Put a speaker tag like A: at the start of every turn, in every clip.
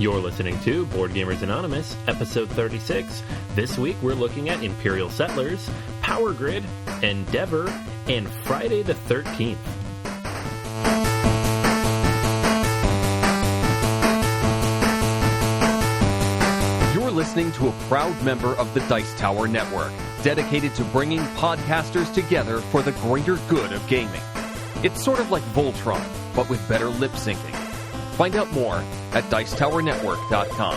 A: You're listening to Board Gamers Anonymous, episode 36. This week we're looking at Imperial Settlers, Power Grid, Endeavor, and Friday the 13th.
B: You're listening to a proud member of the Dice Tower Network, dedicated to bringing podcasters together for the greater good of gaming. It's sort of like Voltron, but with better lip syncing. Find out more at DicetowerNetwork.com.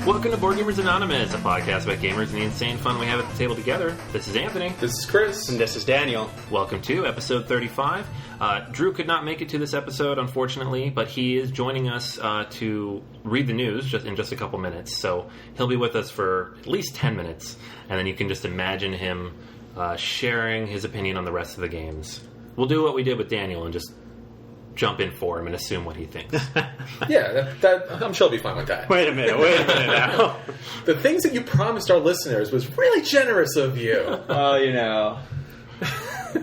A: Welcome to Board Gamers Anonymous, a podcast about gamers and the insane fun we have at the table together. This is Anthony.
C: This is Chris.
D: And this is Daniel.
A: Welcome to episode 35. Drew could not make it to this episode, unfortunately, but he is joining us to read the news in just a couple minutes. So he'll be with us for at least 10 minutes, and then you can just imagine him sharing his opinion on the rest of the games. We'll do what we did with Daniel and just jump in for him and assume what he thinks.
C: Yeah, that I'm sure he'll be fine with that.
D: Wait a minute now.
C: The things that you promised our listeners was really generous of you.
D: Well, you know,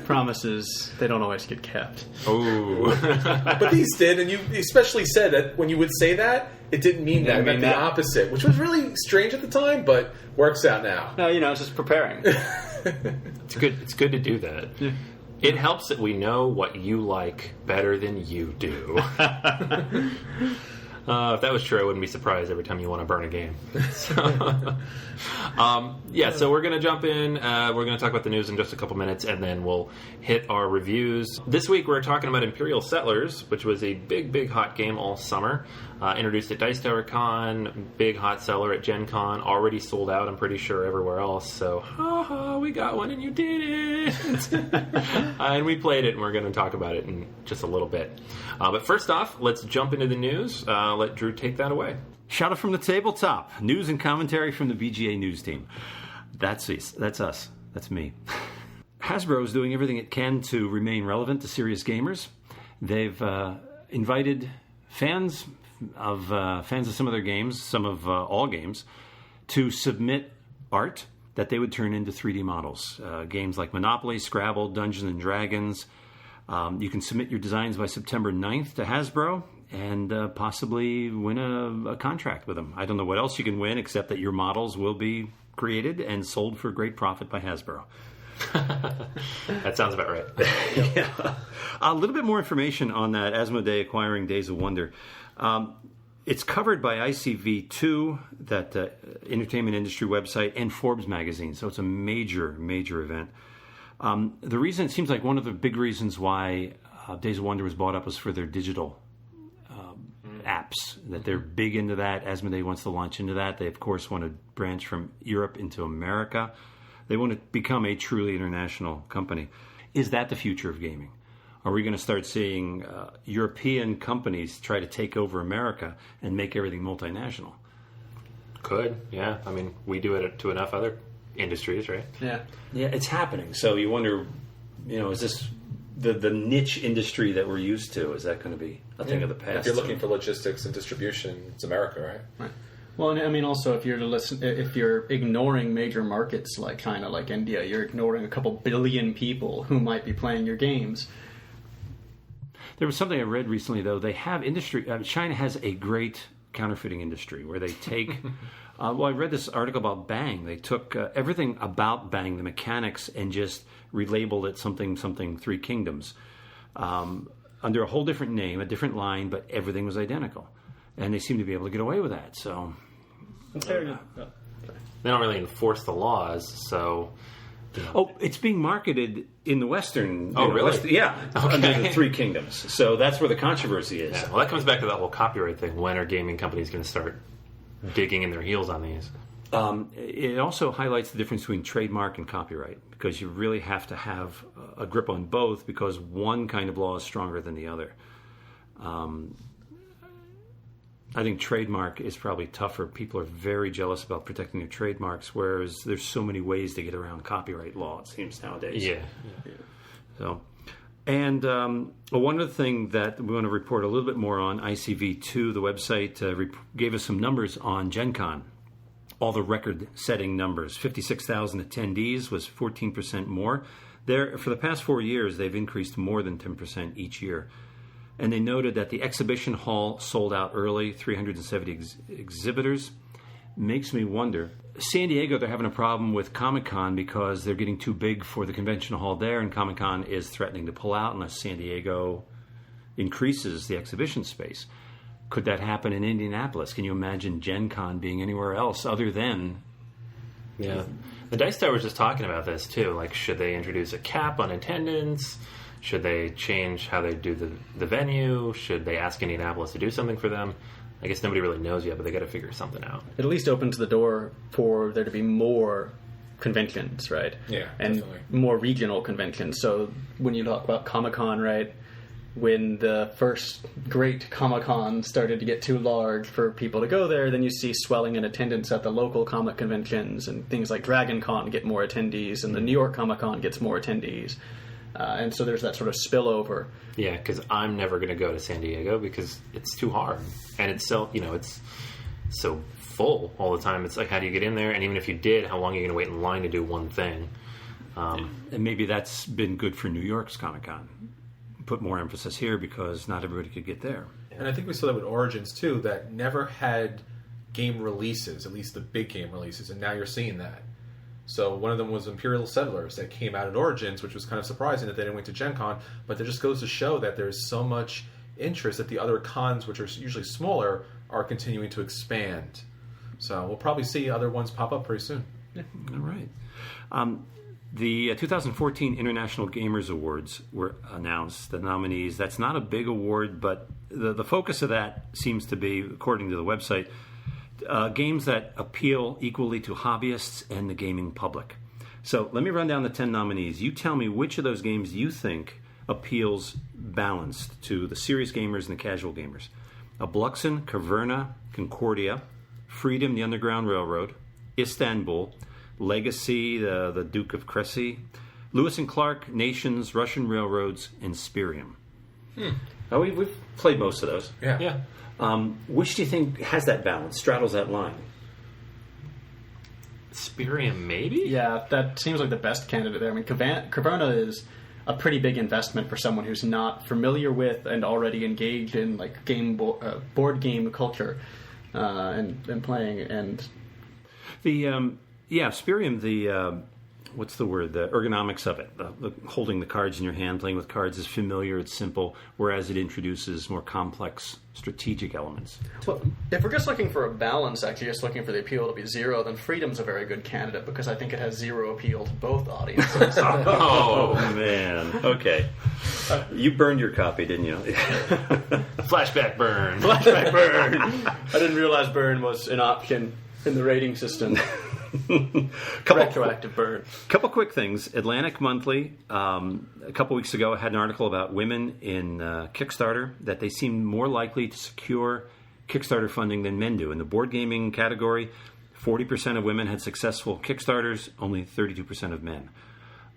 D: promises, they don't always get kept.
A: Ooh.
C: But these did, and you especially said that when you would say that, it didn't mean that. It meant the opposite, which was really strange at the time, but works out now.
D: No, you know, it's just preparing.
A: It's good to do that. Yeah. It helps that we know what you like better than you do. If that was true, I wouldn't be surprised every time you want to burn a game. So we're going to jump in. We're going to talk about the news in just a couple minutes, and then we'll hit our reviews. This week, we're talking about Imperial Settlers, which was a big hot game all summer. Introduced at Dice Tower Con, big hot seller at Gen Con, already sold out, I'm pretty sure, everywhere else. So, we got one and you did it! And we played it, and we're going to talk about it in just a little bit. But first off, let's jump into the news. Let Drew take that away.
E: Shout out from the tabletop. News and commentary from the BGA news team. That's us. That's me. Hasbro is doing everything it can to remain relevant to serious gamers. They've invited fans of some of their games, some of all games, to submit art that they would turn into 3D models. Games like Monopoly, Scrabble, Dungeons and Dragons. You can submit your designs by September 9th to Hasbro and possibly win a contract with them. I don't know what else you can win except that your models will be created and sold for great profit by Hasbro.
A: That sounds about right.
E: Yeah. A little bit more information on that Asmodee acquiring Days of Wonder. It's covered by ICV2, that entertainment industry website, and Forbes magazine, so it's a major event. The reason, it seems like one of the big reasons why Days of Wonder was bought up was for their digital apps, that they're big into that. Asmodee wants to launch into that. They, of course, want to branch from Europe into America. They want to become a truly international company. Is that the future of gaming? Are we going to start seeing European companies try to take over America and make everything multinational?
A: Could, yeah. I mean, we do it to enough other industries, right?
E: Yeah, it's happening. So you wonder, is this the niche industry that we're used to? Is that going to be a thing of the past?
C: If you're looking for logistics and distribution, it's America, right?
D: Well, and I mean, also, if you're ignoring major markets like China, like India, you're ignoring a couple billion people who might be playing your games.
E: There was something I read recently, though. They have industry. China has a great counterfeiting industry where they take. I read this article about Bang. They took everything about Bang, the mechanics, and just relabeled it something Three Kingdoms under a whole different name, a different line, but everything was identical, and they seem to be able to get away with that. So
A: they don't really enforce the laws, so.
E: Oh, it's being marketed in the Western.
A: Oh, really?
E: Under the Three Kingdoms. So that's where the controversy is.
A: Yeah. Well, that comes back to that whole copyright thing. When are gaming companies going to start digging in their heels on these?
E: It also highlights the difference between trademark and copyright, because you really have to have a grip on both, because one kind of law is stronger than the other. I think trademark is probably tougher. People are very jealous about protecting their trademarks, whereas there's so many ways to get around copyright law, it seems, nowadays.
A: Yeah.
E: So, and one other thing that we want to report a little bit more on, ICV2, the website, gave us some numbers on Gen Con. All the record-setting numbers. 56,000 attendees was 14% more For the past 4 years, they've increased more than 10% each year. And they noted that the exhibition hall sold out early, 370 exhibitors. Makes me wonder. San Diego, they're having a problem with Comic-Con because they're getting too big for the convention hall there, and Comic-Con is threatening to pull out unless San Diego increases the exhibition space. Could that happen in Indianapolis? Can you imagine Gen Con being anywhere else other than...
A: Yeah. The Dice Tower was just talking about this, too. Like, should they introduce a cap on attendance? Should they change how they do the venue? Should they ask Indianapolis to do something for them? I guess nobody really knows yet, but they got to figure something out.
D: It at least opens the door for there to be more conventions, right?
C: Yeah,
D: and
C: definitely.
D: More regional conventions. So when you talk about Comic-Con, right, when the first great Comic-Con started to get too large for people to go there, then you see swelling in attendance at the local comic conventions, and things like Dragon Con get more attendees, and the New York Comic-Con gets more attendees. And so there's that sort of spillover.
A: Yeah, because I'm never going to go to San Diego because it's too hard. And it's so, it's so full all the time. It's like, how do you get in there? And even if you did, how long are you going to wait in line to do one thing?
E: And maybe that's been good for New York's Comic-Con. Put more emphasis here because not everybody could get there.
C: And I think we saw that with Origins, too, that never had game releases, at least the big game releases, and now you're seeing that. So one of them was Imperial Settlers that came out at Origins, which was kind of surprising that they didn't wait to Gen Con, but that just goes to show that there's so much interest that the other cons, which are usually smaller, are continuing to expand. So we'll probably see other ones pop up pretty soon.
E: Yeah. All right. The 2014 International Gamers Awards were announced, the nominees. That's not a big award, but the focus of that seems to be, according to the website, games that appeal equally to hobbyists and the gaming public. So let me run down the 10 nominees. You tell me which of those games you think appeals balanced to the serious gamers and the casual gamers. Abluxen, Caverna, Concordia, Freedom, the Underground Railroad, Istanbul, Legacy, the Duke of Cressy, Lewis and Clark, Nations, Russian Railroads, and Spirium. Oh, we've played most of those.
C: Yeah.
E: Which do you think has that balance, straddles that line?
A: Spirium, maybe?
D: Yeah, that seems like the best candidate there. I mean, Caverna is a pretty big investment for someone who's not familiar with and already engaged in like board game culture and playing. And
E: Spirium, what's the word? The ergonomics of it, the holding the cards in your hand, playing with cards is familiar, it's simple, whereas it introduces more complex strategic elements.
D: Well, if we're just looking for a balance, actually just looking for the appeal to be zero, then Freedom's a very good candidate because I think it has zero appeal to both audiences.
E: Oh, man. Okay. You burned your copy, didn't you?
A: Flashback burn.
D: Flashback burn! I didn't realize burn was an option in the rating system. Retroactive burn.
E: Couple quick things. Atlantic Monthly, a couple weeks ago, had an article about women in Kickstarter, that they seem more likely to secure Kickstarter funding than men do. In the board gaming category, 40% of women had successful Kickstarters, only 32% of men.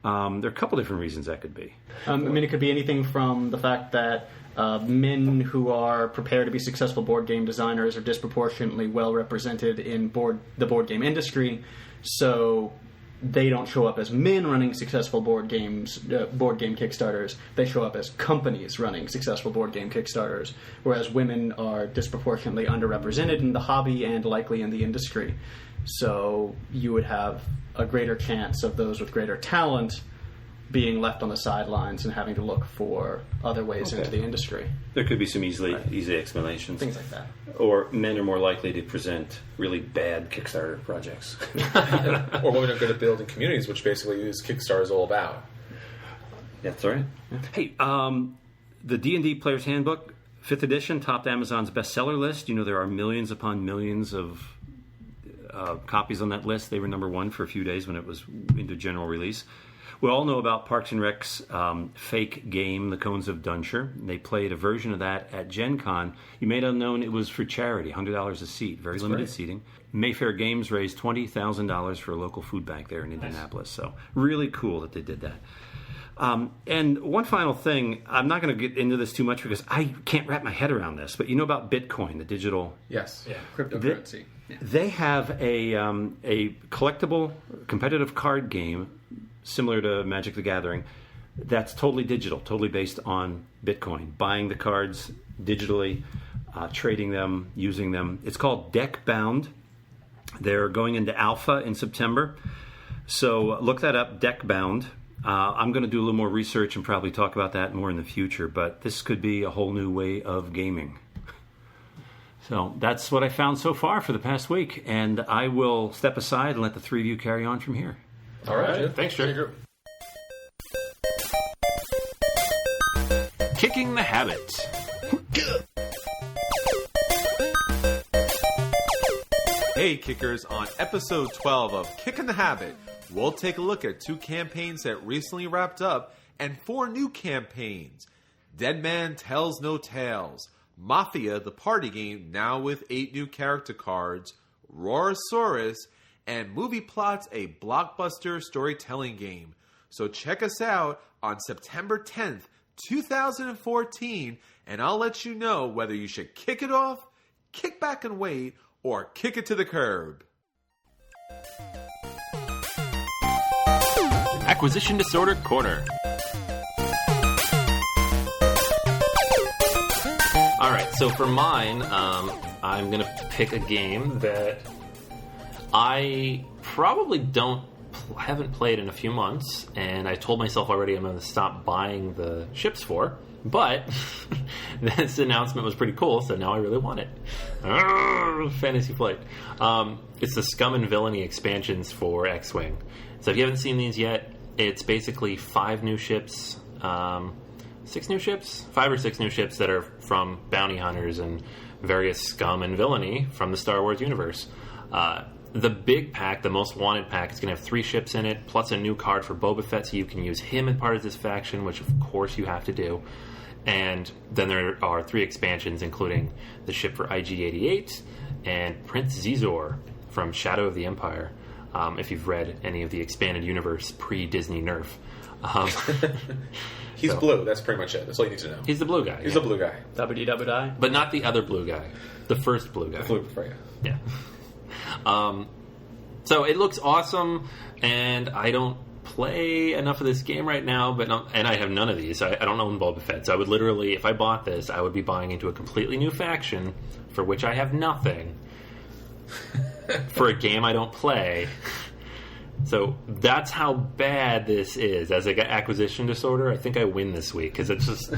E: There are a couple different reasons that could be.
D: It could be anything from the fact that men who are prepared to be successful board game designers are disproportionately well represented in the board game industry, so they don't show up as men running successful board game Kickstarters. They show up as companies running successful board game Kickstarters, whereas women are disproportionately underrepresented in the hobby and likely in the industry. So you would have a greater chance of those with greater talent being left on the sidelines and having to look for other ways into the industry.
E: There could be some easy explanations.
D: Things like that.
E: Or men are more likely to present really bad Kickstarter projects.
C: Or women are good at building communities, which basically is Kickstarter is all about.
E: That's right. Hey, the D&D Player's Handbook, 5th edition, topped Amazon's bestseller list. You know there are millions upon millions of copies on that list. They were number one for a few days when it was into general release. We all know about Parks and Rec's fake game, The Cones of Dunshire. They played a version of that at Gen Con. You may not have known it was for charity, $100 a seat, very limited seating. Mayfair Games raised $20,000 for a local food bank there in Indianapolis. So really cool that they did that. And one final thing, I'm not going to get into this too much because I can't wrap my head around this, but you know about Bitcoin, the digital...
C: Yes.
D: Yeah, cryptocurrency.
E: They have a collectible competitive card game similar to Magic the Gathering. That's totally digital, totally based on Bitcoin. Buying the cards digitally, trading them, using them. It's called Deck Bound. They're going into alpha in September. So look that up, Deck Bound. I'm going to do a little more research and probably talk about that more in the future, but this could be a whole new way of gaming. So that's what I found so far for the past week, and I will step aside and let the three of you carry on from here.
A: All right. Thanks, Jake. Kicking the Habit.
F: Hey, Kickers, on episode 12 of Kicking the Habit, we'll take a look at 2 campaigns that recently wrapped up and 4 new campaigns. Dead Man Tells No Tales, Mafia, the party game, now with 8 new character cards, Roarosaurus, and Movie Plots, a blockbuster storytelling game. So check us out on September 10th, 2014, and I'll let you know whether you should kick it off, kick back and wait, or kick it to the curb.
A: Acquisition Disorder Corner. All right, so for mine, I'm going to pick a game that I probably haven't played in a few months, and I told myself already I'm going to stop buying the ships for, but this announcement was pretty cool, so now I really want it. Fantasy Flight. It's the Scum and Villainy expansions for X-Wing. So if you haven't seen these yet, it's basically 5 new ships, 6 new ships? 5 or 6 new ships that are from bounty hunters and various scum and villainy from the Star Wars universe. The big pack, the most wanted pack, is going to have 3 ships in it, plus a new card for Boba Fett, so you can use him in part of this faction, which of course you have to do. And then there are 3 expansions, including the ship for IG-88 and Prince Zizor from Shadow of the Empire, if you've read any of the expanded universe pre-Disney Nerf.
C: He's blue. That's pretty much it. That's all you need to know.
A: He's the blue guy.
C: He's the blue guy.
D: WDWI.
A: But not the other blue guy. The first blue guy.
C: The blue guy.
A: Yeah. So it looks awesome, and I don't play enough of this game right now, and I have none of these. I don't own Boba Fett, so I would literally, if I bought this, I would be buying into a completely new faction for which I have nothing for a game I don't play. So that's how bad this is. As an acquisition disorder, I think I win this week because it's just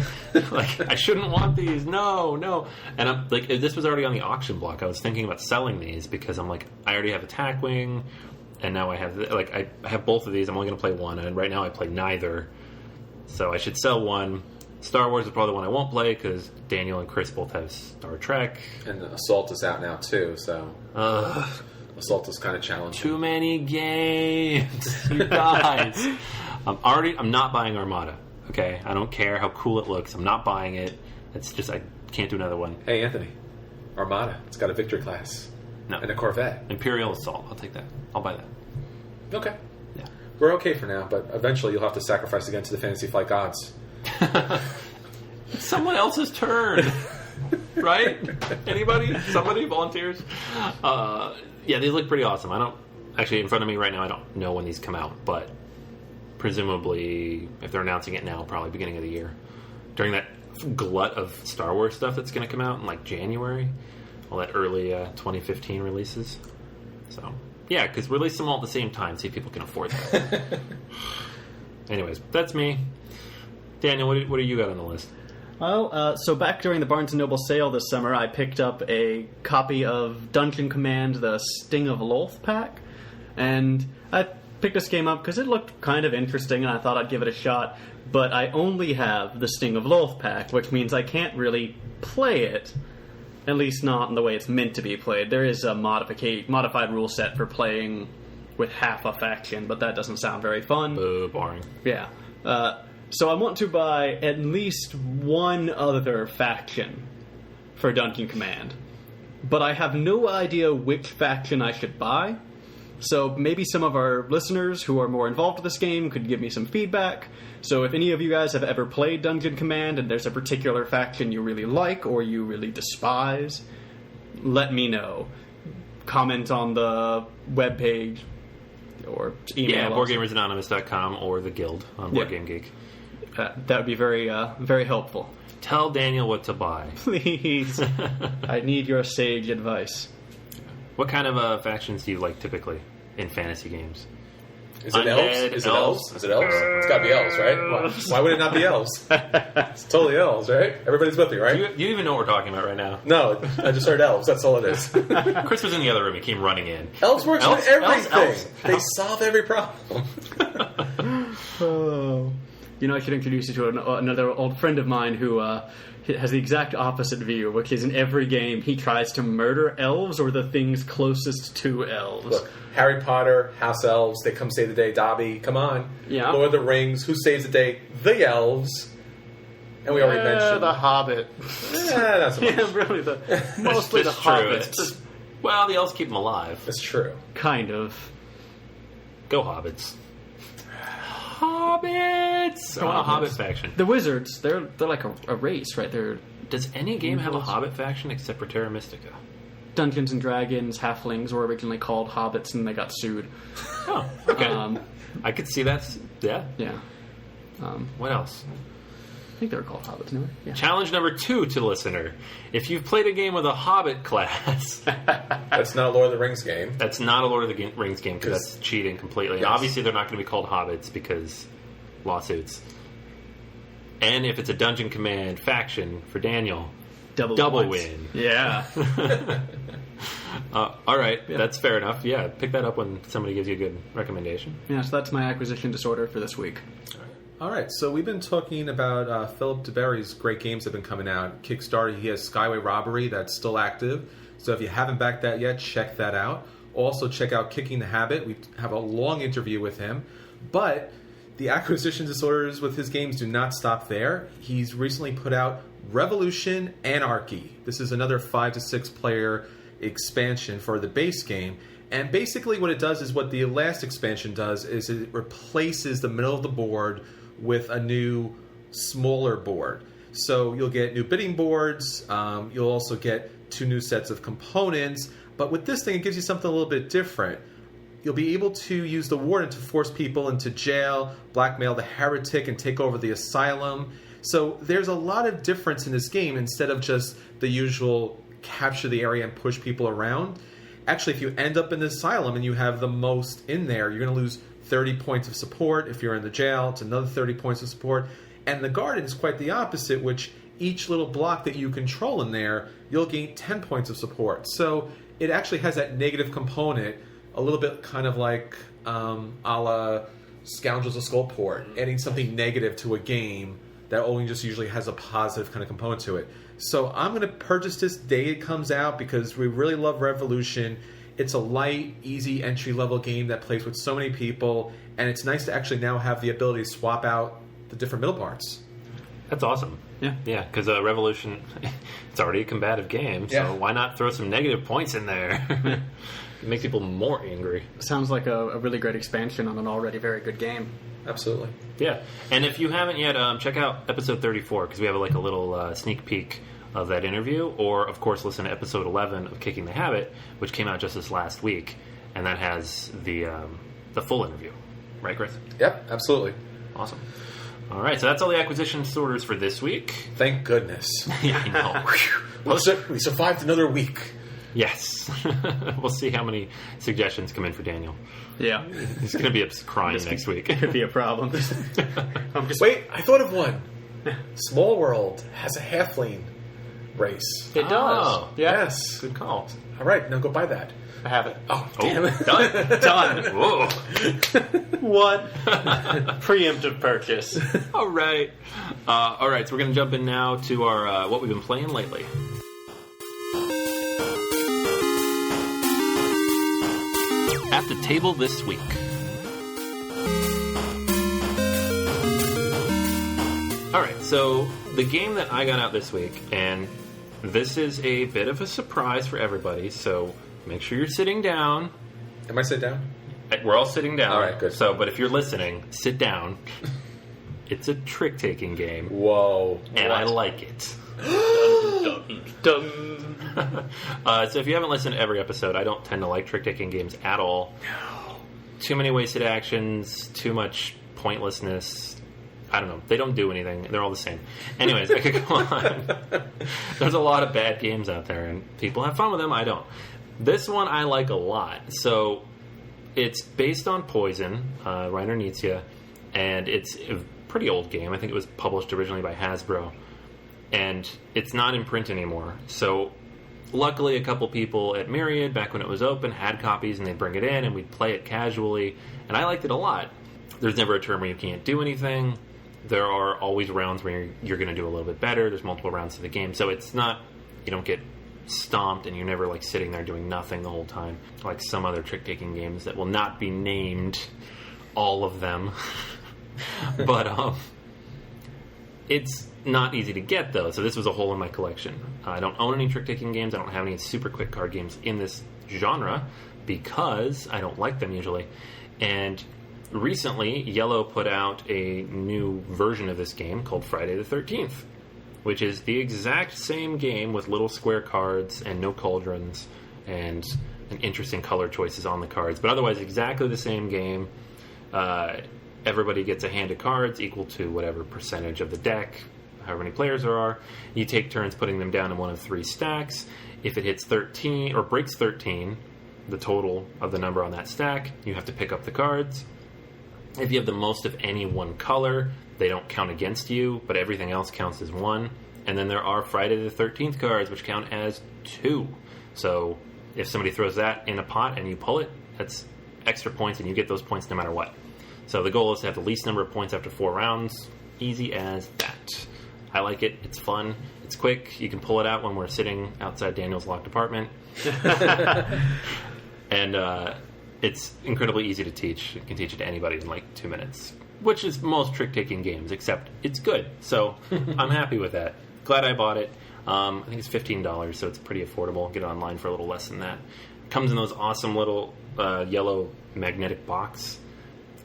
A: like I shouldn't want these. No. And I'm like, if this was already on the auction block, I was thinking about selling these because I'm like, I already have Attack Wing, and now I have I have both of these. I'm only going to play one, and right now I play neither. So I should sell one. Star Wars is probably the one I won't play because Daniel and Chris both have Star Trek,
C: and Assault is out now too. So. Assault is kind of challenging.
A: Too many games, you guys. I'm not buying Armada. Okay, I don't care how cool it looks. I'm not buying it. It's just I can't do another one.
C: Hey, Anthony, Armada. It's got a Victory class.
A: No,
C: and a Corvette.
A: Imperial Assault. I'll take that. I'll buy that.
C: Okay.
A: Yeah,
C: we're okay for now, but eventually you'll have to sacrifice again to the Fantasy Flight gods.
A: It's someone else's turn. Right? Anybody? Somebody volunteers? Yeah, these look pretty awesome. I don't... Actually, in front of me right now, I don't know when these come out, but presumably, if they're announcing it now, probably beginning of the year. During that glut of Star Wars stuff that's going to come out in, like, January. All that early 2015 releases. So, yeah, because release them all at the same time, see if people can afford that. Anyways, that's me. Daniel, what do you got on the list?
D: Well, so back during the Barnes & Noble sale this summer, I picked up a copy of Dungeon Command, the Sting of Lolth pack, and I picked this game up because it looked kind of interesting, and I thought I'd give it a shot, but I only have the Sting of Lolth pack, which means I can't really play it, at least not in the way it's meant to be played. There is a modified rule set for playing with half a faction, but that doesn't sound very fun.
A: Boo, boring.
D: Yeah. So I want to buy at least one other faction for Dungeon Command. But I have no idea which faction I should buy. So maybe some of our listeners who are more involved with this game could give me some feedback. So if any of you guys have ever played Dungeon Command and there's a particular faction you really like or you really despise, let me know. Comment on the webpage, or email
A: Yeah,
D: us.
A: BoardGamersAnonymous.com or the Guild on Board Game Geek.
D: That would be very very helpful.
A: Tell Daniel what to buy.
D: Please, I need your sage advice.
A: What kind of factions do you like typically in fantasy games?
C: Is it
A: Undead,
C: elves? Is it
A: elves?
C: elves? Is it elves? It's got to be elves, right? Why would it not be elves? It's totally elves, right? Everybody's with me,
A: Do
C: right?
A: you even know what we're talking about right now?
C: No, I just heard elves. That's all it is.
A: Chris was in the other room. He came running in.
C: Elves works
A: Elves?
C: with everything.
A: Elves?
C: They solve every problem.
D: Oh. You know, I should introduce you to another old friend of mine who has the exact opposite view, which is in every game he tries to murder elves or the things closest to elves.
C: Look, Harry Potter, House Elves, they come save the day. Dobby, come on.
D: Yeah.
C: Lord of the Rings, who saves the day? The elves. And we already mentioned...
D: the Hobbit.
C: Not so much.
D: Yeah, really, mostly the
A: It's true.
D: Hobbit.
A: It's just, well, the elves keep them alive.
C: That's true.
D: Kind of.
A: Go Hobbits. Hobbits! I want a Hobbit faction.
D: The wizards, they're like a race, right? They're
A: Does any game have a Hobbit faction except for Terra Mystica?
D: Dungeons and Dragons, halflings were originally called hobbits and they got sued.
A: Oh, okay. I could see that. Yeah.
D: Yeah.
A: What else?
D: I think they were called hobbits, no? Yeah.
A: Challenge number 2 to listener. If you've played a game with a Hobbit class,
C: That's not a Lord of the Rings game.
A: that's not a Lord of the Rings game because that's cheating completely. And
C: Yes.
A: obviously they're not going to be called Hobbits because lawsuits. And if it's a Dungeon Command faction for Daniel, double
D: points.
A: win.
D: Yeah.
A: All right, that's fair enough. Yeah, pick that up when somebody gives you a good recommendation.
D: Yeah, so that's my acquisition disorder for this week.
C: All right, so we've been talking about Philip DeBerry's great games that have been coming out. Kickstarter, he has Skyway Robbery that's still active. So if you haven't backed that yet, check that out. Also, check out Kicking the Habit. We have a long interview with him. But the acquisition disorders with his games do not stop there. He's recently put out Revolution Anarchy. This is another 5 to 6 player expansion for the base game. And basically what it does is what the last expansion does is it replaces the middle of the board with a new, smaller board. So you'll get new bidding boards, you'll also get 2 new sets of components, but with this thing it gives you something a little bit different. You'll be able to use the warden to force people into jail, blackmail the heretic, and take over the asylum. So there's a lot of difference in this game instead of just the usual capture the area and push people around. Actually, if you end up in the asylum and you have the most in there, you're going to lose 30 points of support. If you're in the jail, it's another 30 points of support. And the garden is quite the opposite, which each little block that you control in there, you'll gain 10 points of support. So it actually has that negative component, a little bit kind of like a la Scoundrels of Skullport, adding something negative to a game that only just usually has a positive kind of component to it. So I'm going to purchase this day it comes out because we really love Revolution. It's a light, easy entry-level game that plays with so many people, and it's nice to actually now have the ability to swap out the different middle parts.
A: That's awesome.
D: Yeah.
A: Yeah, because Revolution, it's already a combative game, so
C: Yeah.
A: why not throw some negative points in there? Make people more angry.
D: Sounds like a really great expansion on an already very good game.
C: Absolutely.
A: Yeah, and if you haven't yet, check out episode 34 because we have like a little sneak peek of that interview, or of course listen to episode 11 of Kicking the Habit, which came out just this last week, and that has the full interview. Right, Chris?
C: Yep, absolutely.
A: Awesome. All right, so that's all the acquisition disorders for this week.
C: Thank goodness.
A: Yeah, I know.
C: We survived another week.
A: Yes. We'll see how many suggestions come in for Daniel.
D: Yeah.
A: He's going to be crying next week.
D: Could be a problem.
C: Wait, I thought of one. Small World has a halfling race.
D: It does.
A: Oh,
D: Yeah.
C: Yes.
A: Good call.
C: All right, now go buy that.
D: I have it.
C: Oh, damn it.
A: Done.
D: Done.
A: Whoa.
D: What? Preemptive purchase.
A: All right. All right, so we're going to jump in now to our what we've been playing lately. At the table this week. All right, so the game that I got out this week, and this is a bit of a surprise for everybody, so make sure you're sitting down.
C: Am I sit down?
A: We're all sitting down.
C: All right, good.
A: So, but if you're listening, sit down. It's a trick-taking game,
C: Whoa.
A: and I like it. So if you haven't listened to every episode, I don't tend to like trick-taking games at all. No. too many wasted actions, too much pointlessness. I don't know. They don't do anything. They're all the same. Anyways, I could go on. There's a lot of bad games out there, and people have fun with them. I don't. This one I like a lot. So it's based on Poison, Reiner Nietzsche, and it's a pretty old game. I think it was published originally by Hasbro, and it's not in print anymore. So luckily, a couple people at Myriad, back when it was open, had copies, and they'd bring it in, and we'd play it casually, and I liked it a lot. There's never a turn where you can't do anything. There are always rounds where you're going to do a little bit better. There's multiple rounds to the game, so it's not, you don't get stomped and you're never like sitting there doing nothing the whole time, like some other trick-taking games that will not be named, all of them. But it's not easy to get, though, so this was a hole in my collection. I don't own any trick-taking games. I don't have any super quick card games in this genre because I don't like them usually. And recently, Yellow put out a new version of this game called Friday the 13th, which is the exact same game with little square cards and no cauldrons and interesting color choices on the cards, but otherwise exactly the same game. Everybody gets a hand of cards equal to whatever percentage of the deck, however many players there are. You take turns putting them down in one of 3 stacks. If it hits 13 or breaks 13, the total of the number on that stack, you have to pick up the cards. If you have the most of any one color, they don't count against you, but everything else counts as 1. And then there are Friday the 13th cards, which count as 2. So if somebody throws that in a pot and you pull it, that's extra points, and you get those points no matter what. So the goal is to have the least number of points after 4 rounds. Easy as that. I like it. It's fun. It's quick. You can pull it out when we're sitting outside Daniel's locked apartment. And it's incredibly easy to teach. You can teach it to anybody in like 2 minutes, which is most trick-taking games, except it's good. So I'm happy with that. Glad I bought it. I think it's $15, so it's pretty affordable. Get it online for a little less than that. Comes in those awesome little yellow magnetic box.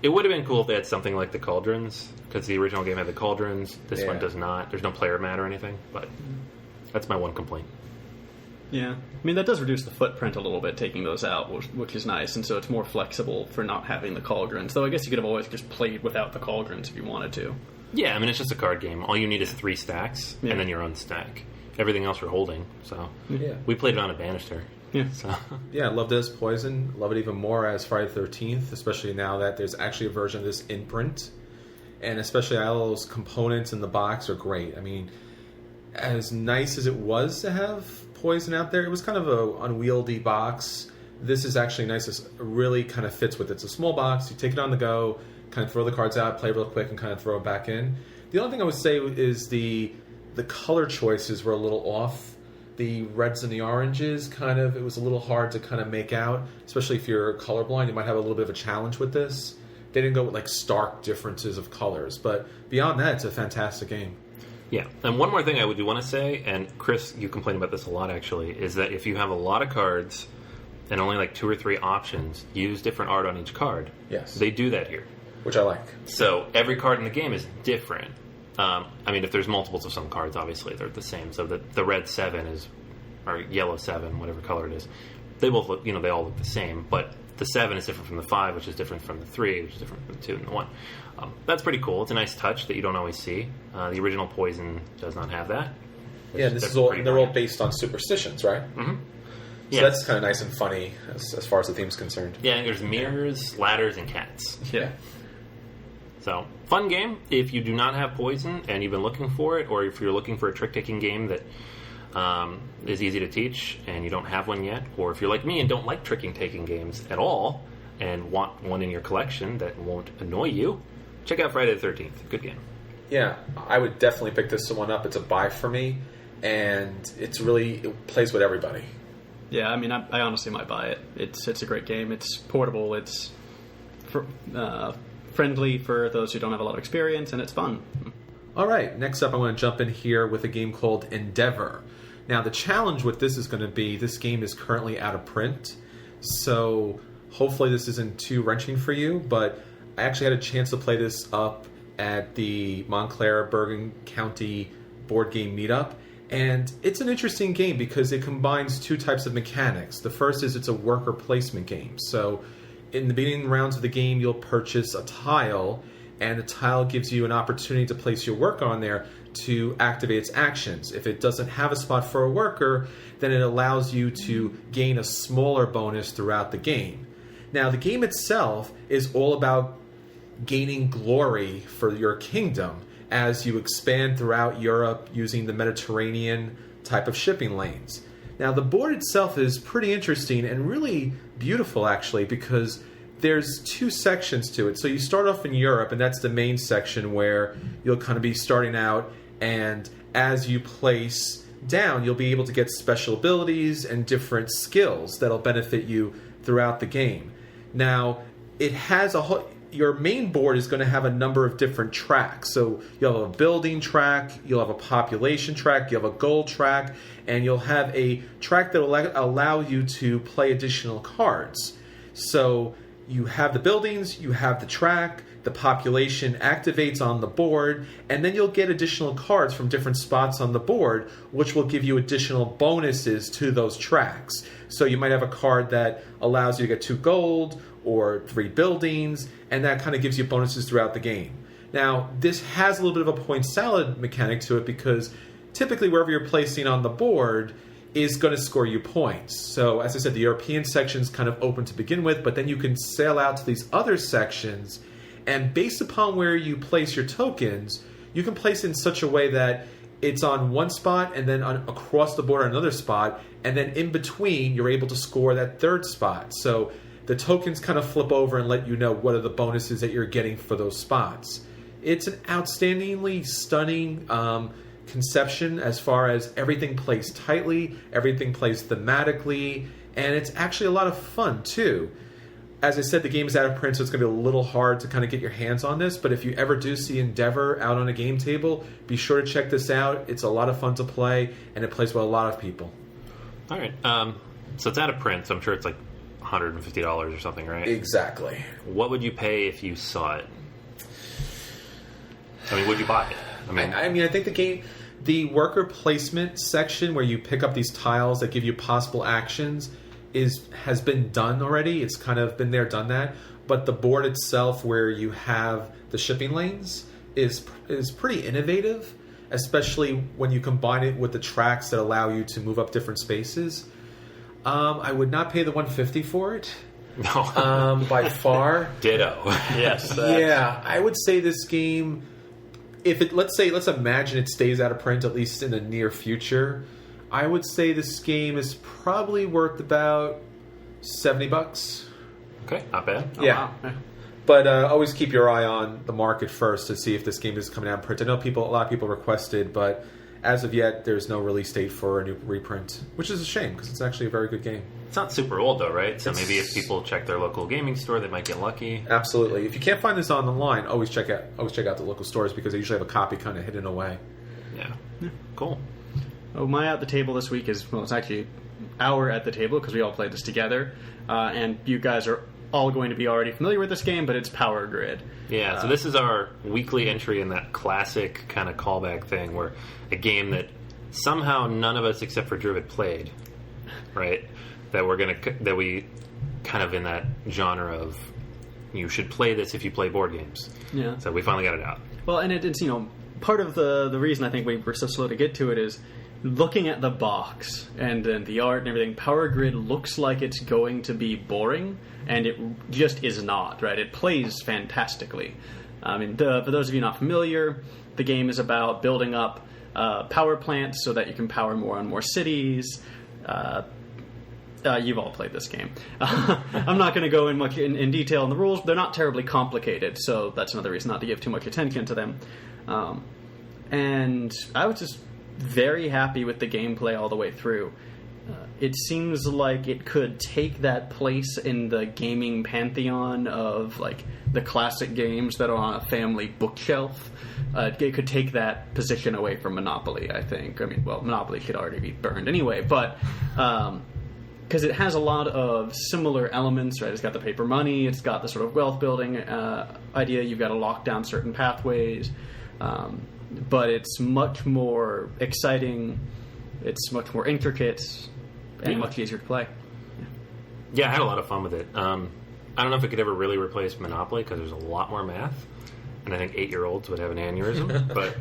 A: It would have been cool if they had something like the cauldrons, because the original game had the cauldrons. This one does not. There's no player mat or anything, but that's my one complaint.
D: Yeah. I mean, that does reduce the footprint a little bit, taking those out, which is nice, and so it's more flexible for not having the cauldrons. Though I guess you could have always just played without the cauldrons if you wanted to.
A: Yeah, I mean, it's just a card game. All you need is 3 stacks, and then your own stack. Everything else you're holding, so...
C: Yeah.
A: We played it on a banister.
D: Yeah.
A: So.
C: Yeah, I love this Poison. Love it even more as Friday the 13th, especially now that there's actually a version of this in print. And especially all those components in the box are great. I mean, as nice as it was to have Poison out there, it was kind of an unwieldy box. This is actually nice. It really kind of fits with it. It's a small box. You take it on the go, kind of throw the cards out, play real quick, and kind of throw it back in. The only thing I would say is the color choices were a little off. The reds and the oranges, it was a little hard to kind of make out, especially if you're colorblind. You might have a little bit of a challenge with this. They didn't go with like stark differences of colors, but beyond that, it's a fantastic game.
A: Yeah, and one more thing I would want to say, and Chris, you complain about this a lot actually, is that if you have a lot of cards and only like 2 or 3 options, use different art on each card.
C: Yes.
A: They do that here.
C: Which I like.
A: So every card in the game is different. I mean, if there's multiples of some cards, obviously they're the same. So the red 7 is, or yellow 7, whatever color it is, they both look, they all look the same. But the 7 is different from the 5, which is different from the 3, which is different from the 2 and the 1. That's pretty cool. It's a nice touch that you don't always see. The original Poison does not have that.
C: Yeah, they're all based on superstitions, right? Mm-hmm. So that's kind of nice and funny as far as the theme's concerned.
A: Yeah, there's mirrors, ladders, and cats.
C: Yeah.
A: So, fun game. If you do not have Poison and you've been looking for it, or if you're looking for a trick-taking game that is easy to teach and you don't have one yet, or if you're like me and don't like trick-taking games at all and want one in your collection that won't annoy you, check out Friday the 13th. Good game.
C: Yeah, I would definitely pick this one up. It's a buy for me, and it plays with everybody.
D: Yeah, I mean, I honestly might buy it. It's a great game. It's portable. It's friendly for those who don't have a lot of experience, and it's fun.
C: All right, next up I want to jump in here with a game called Endeavor. Now, the challenge with this is going to be this game is currently out of print, so hopefully this isn't too wrenching for you, but I actually had a chance to play this up at the Montclair Bergen County board game meetup, and it's an interesting game because it combines 2 types of mechanics. The first is it's a worker placement game, so in the beginning rounds of the game, you'll purchase a tile, and the tile gives you an opportunity to place your worker on there to activate its actions. If it doesn't have a spot for a worker, then it allows you to gain a smaller bonus throughout the game. Now, the game itself is all about gaining glory for your kingdom as you expand throughout Europe using the Mediterranean type of shipping lanes. Now, the board itself is pretty interesting and really beautiful, actually, because there's two sections to it. So you start off in Europe, and that's the main section where you'll kind of be starting out, and as you place down, you'll be able to get special abilities and different skills that'll benefit you throughout the game. Now, it has a whole... Your main board is going to have a number of different tracks. So you'll have a building track, you'll have a population track, you'll have a gold track, and you'll have a track that will allow you to play additional cards. So you have the buildings, you have the track, the population activates on the board, and then you'll get additional cards from different spots on the board, which will give you additional bonuses to those tracks. So you might have a card that allows you to get 2 gold, or 3 buildings, and that kind of gives you bonuses throughout the game. Now, this has a little bit of a point salad mechanic to it because typically wherever you're placing on the board is going to score you points. So, as I said, the European section is kind of open to begin with, but then you can sail out to these other sections, and based upon where you place your tokens, you can place it in such a way that it's on one spot and then across the board on another spot, and then in between you're able to score that third spot. So the tokens kind of flip over and let you know what are the bonuses that you're getting for those spots. It's an outstandingly stunning conception as far as everything plays tightly, everything plays thematically, and it's actually a lot of fun too. As I said, the game is out of print, so it's going to be a little hard to kind of get your hands on this, but if you ever do see Endeavor out on a game table, be sure to check this out. It's a lot of fun to play, and it plays with a lot of people.
A: All right. So it's out of print, so I'm sure it's like $150 or something, right?
C: Exactly.
A: What would you pay if you saw it? I mean, would you buy it?
C: I mean, I think the worker placement section where you pick up these tiles that give you possible actions has been done already. It's kind of been there, done that. But the board itself, where you have the shipping lanes, is pretty innovative, especially when you combine it with the tracks that allow you to move up different spaces. I would not pay the $150 for it.
A: No.
C: By far.
A: Ditto. Yes.
C: Yeah, I would say this game, let's imagine it stays out of print at least in the near future, I would say this game is probably worth about $70.
A: Okay, not bad.
C: Yeah.
D: Wow.
C: But always keep your eye on the market first to see if this game is coming out in print. I know a lot of people requested, but as of yet, there's no release date for a new reprint, which is a shame because it's actually a very good game.
A: It's not super old though, right? So maybe if people check their local gaming store, they might get lucky.
C: Absolutely. If you can't find this online, always check out the local stores because they usually have a copy kind of hidden away.
A: Yeah. Cool.
D: Oh, my at the table this week is, well, it's actually our at the table because we all played this together, and you guys are all going to be already familiar with this game, but it's Power Grid.
A: Yeah, so this is our weekly entry in that classic kind of callback thing where a game that somehow none of us except for Drew had played, right? That we kind of in that genre of you should play this if you play board games.
D: Yeah.
A: So we finally got it out.
D: Well, and it's, part of the reason I think we were so slow to get to it is looking at the box and the art and everything. Power Grid looks like it's going to be boring, and it just is not, right? It plays fantastically. I mean, for those of you not familiar, the game is about building up power plants so that you can power more and more cities. You've all played this game. I'm not going to go in detail on the rules. They're not terribly complicated, so that's another reason not to give too much attention to them. And I was just very happy with the gameplay all the way through. It seems like it could take that place in the gaming pantheon of like the classic games that are on a family bookshelf. It could take that position away from Monopoly, I think. I mean, well, Monopoly could already be burned anyway, but because it has a lot of similar elements, right? It's got the paper money, it's got the sort of wealth building idea. You've got to lock down certain pathways. But it's much more exciting, it's much more intricate, and much easier to play.
A: Yeah, I had a lot of fun with it. I don't know if it could ever really replace Monopoly because there's a lot more math, and I think 8-year-olds would have an aneurysm. But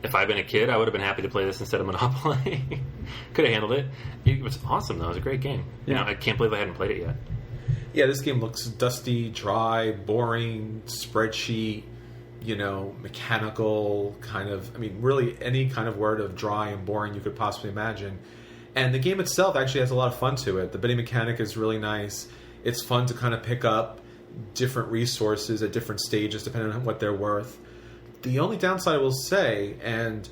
A: if I'd been a kid, I would have been happy to play this instead of Monopoly. Could have handled it. It was awesome, though. It was a great game.
D: Yeah.
A: You know, I can't believe I hadn't played it yet.
C: Yeah, this game looks dusty, dry, boring, spreadsheet, mechanical, kind of, really any kind of word of dry and boring you could possibly imagine. And the game itself actually has a lot of fun to it. The bidding mechanic is really nice. It's fun to kind of pick up different resources at different stages depending on what they're worth. The only downside I will say, and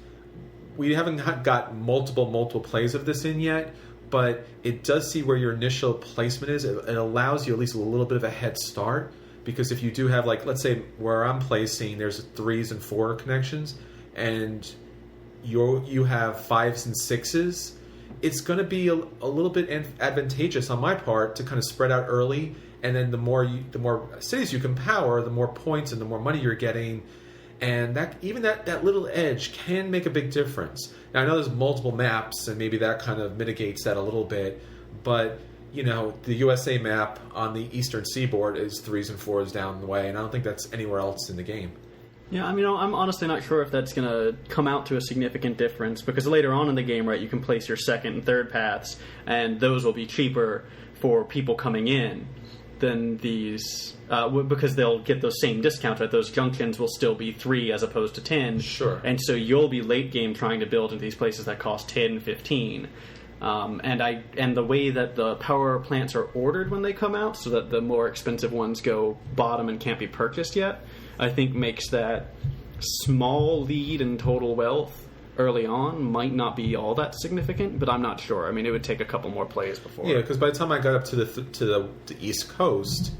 C: we haven't got multiple plays of this in yet, but it does see where your initial placement is. It allows you at least a little bit of a head start, because if you do have, like, let's say where I'm placing, there's 3s and 4 connections, and you have 5s and 6s, it's going to be a little bit advantageous on my part to kind of spread out early, and then the more cities you can power, the more points and the more money you're getting. And that little edge can make a big difference. Now, I know there's multiple maps, and maybe that kind of mitigates that a little bit. But, the USA map on the eastern seaboard is 3s and 4s down the way, and I don't think that's anywhere else in the game.
D: Yeah, I'm honestly not sure if that's going to come out to a significant difference, because later on in the game, right, you can place your second and third paths, and those will be cheaper for people coming in than these, because they'll get those same discounts, right? Those junctions will still be 3 as opposed to 10.
C: Sure.
D: And so you'll be late game trying to build into these places that cost 10, 15. And the way that the power plants are ordered when they come out, so that the more expensive ones go bottom and can't be purchased yet, I think makes that small lead in total wealth early on might not be all that significant, but I'm not sure. It would take a couple more plays before.
C: Yeah, because by the time I got up to the East Coast,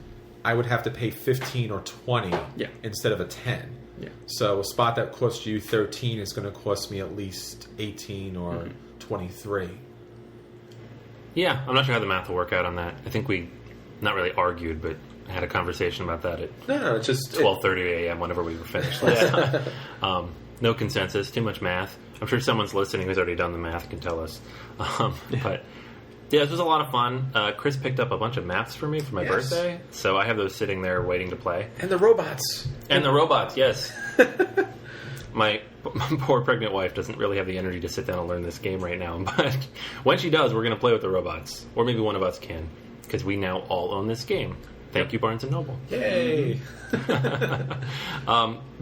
C: I would have to pay 15 or 20 instead of a 10.
D: Yeah.
C: So a spot that cost you 13 is going to cost me at least 18 or 23.
A: Yeah, I'm not sure how the math will work out on that. I think we not really argued, but had a conversation about that at
C: it's just
A: 12:30 a.m. whenever we were finished last time. No consensus, too much math. I'm sure someone's listening who's already done the math can tell us. But yeah, this was a lot of fun. Chris picked up a bunch of maps for me for my birthday, so I have those sitting there waiting to play.
C: And the robots.
A: Yes. My poor pregnant wife doesn't really have the energy to sit down and learn this game right now, but when she does, we're going to play with the robots. Or maybe one of us can, because we now all own this game. Thank you, Barnes & Noble.
C: Yay!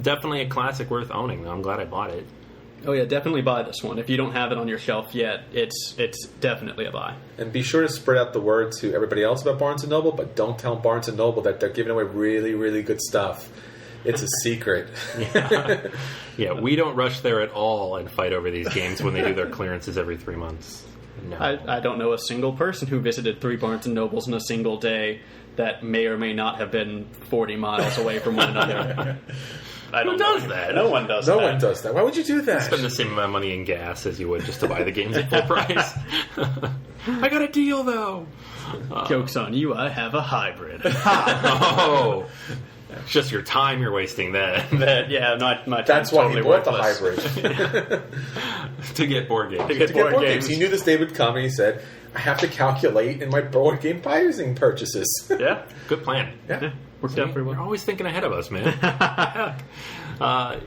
A: Definitely a classic worth owning, though. I'm glad I bought it.
D: Oh yeah, definitely buy this one. If you don't have it on your shelf yet, it's definitely a buy.
C: And be sure to spread out the word to everybody else about Barnes & Noble, but don't tell Barnes & Noble that they're giving away really, really good stuff. It's a secret.
A: Yeah, we don't rush there at all and fight over these games when they do their clearances every 3 months. No.
D: I don't know a single person who visited 3 Barnes & Nobles in a single day that may or may not have been 40 miles away from one another.
A: Who does that?
D: No one does that.
C: No one does that. Why would you do that?
A: Spend the same amount of money in gas as you would just to buy the games at full price. I got a deal, though.
D: Joke's on you, I have a hybrid.
A: Oh, it's just your time you're wasting then.
D: Not my time.
C: That's why
D: totally
C: he bought
D: worthless.
C: the hybrid.
A: To get board games.
D: To get board games.
C: He knew this day would come, and he said, I have to calculate in my board game pricing purchases.
A: Yeah, good plan.
C: Yeah.
D: Worked out pretty
A: You're
D: well.
A: always thinking ahead of us, man.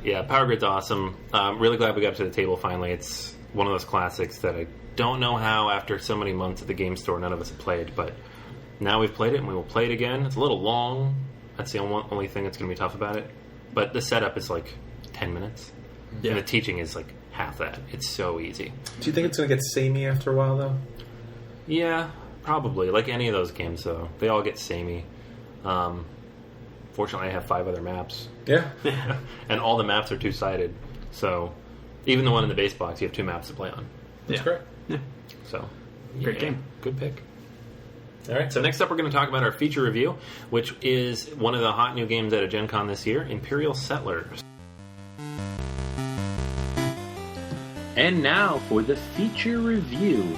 A: Yeah, Power Grid's awesome. Really glad we got to the table finally. It's one of those classics that I don't know how, after so many months at the game store, none of us have played, but now we've played it and we will play it again. It's a little long. That's the only thing that's going to be tough about it. But the setup is like 10 minutes. Yeah. And the teaching is like half that. It's so easy.
C: Do you think it's going to get samey after a while, though?
A: Yeah, probably. Like any of those games, though. They all get samey. Fortunately, I have 5 other maps.
C: Yeah.
A: And all the maps are 2-sided. So even the one in the base box, you have 2 maps to play on.
C: That's great.
D: Yeah.
A: So,
D: Great game.
A: Good pick. All right, so next up we're going to talk about our feature review, which is one of the hot new games out of Gen Con this year, Imperial Settlers. And now for the feature review.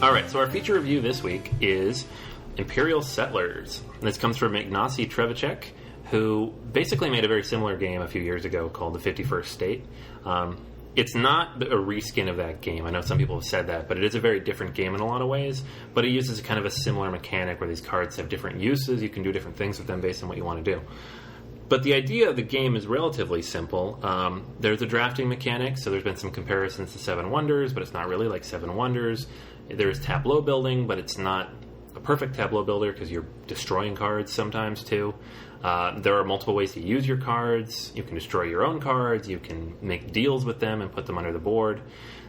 A: All right, so our feature review this week is Imperial Settlers. This comes from Ignacy Trevicek, who basically made a very similar game a few years ago called The 51st State. it's not a reskin of that game. I know some people have said that, but it is a very different game in a lot of ways. But it uses kind of a similar mechanic where these cards have different uses. You can do different things with them based on what you want to do. But the idea of the game is relatively simple. There's a drafting mechanic, so there's been some comparisons to Seven Wonders, but it's not really like Seven Wonders. There's tableau building, but it's not a perfect tableau builder because you're destroying cards sometimes too. There are multiple ways to use your cards. You can destroy your own cards. You can make deals with them and put them under the board.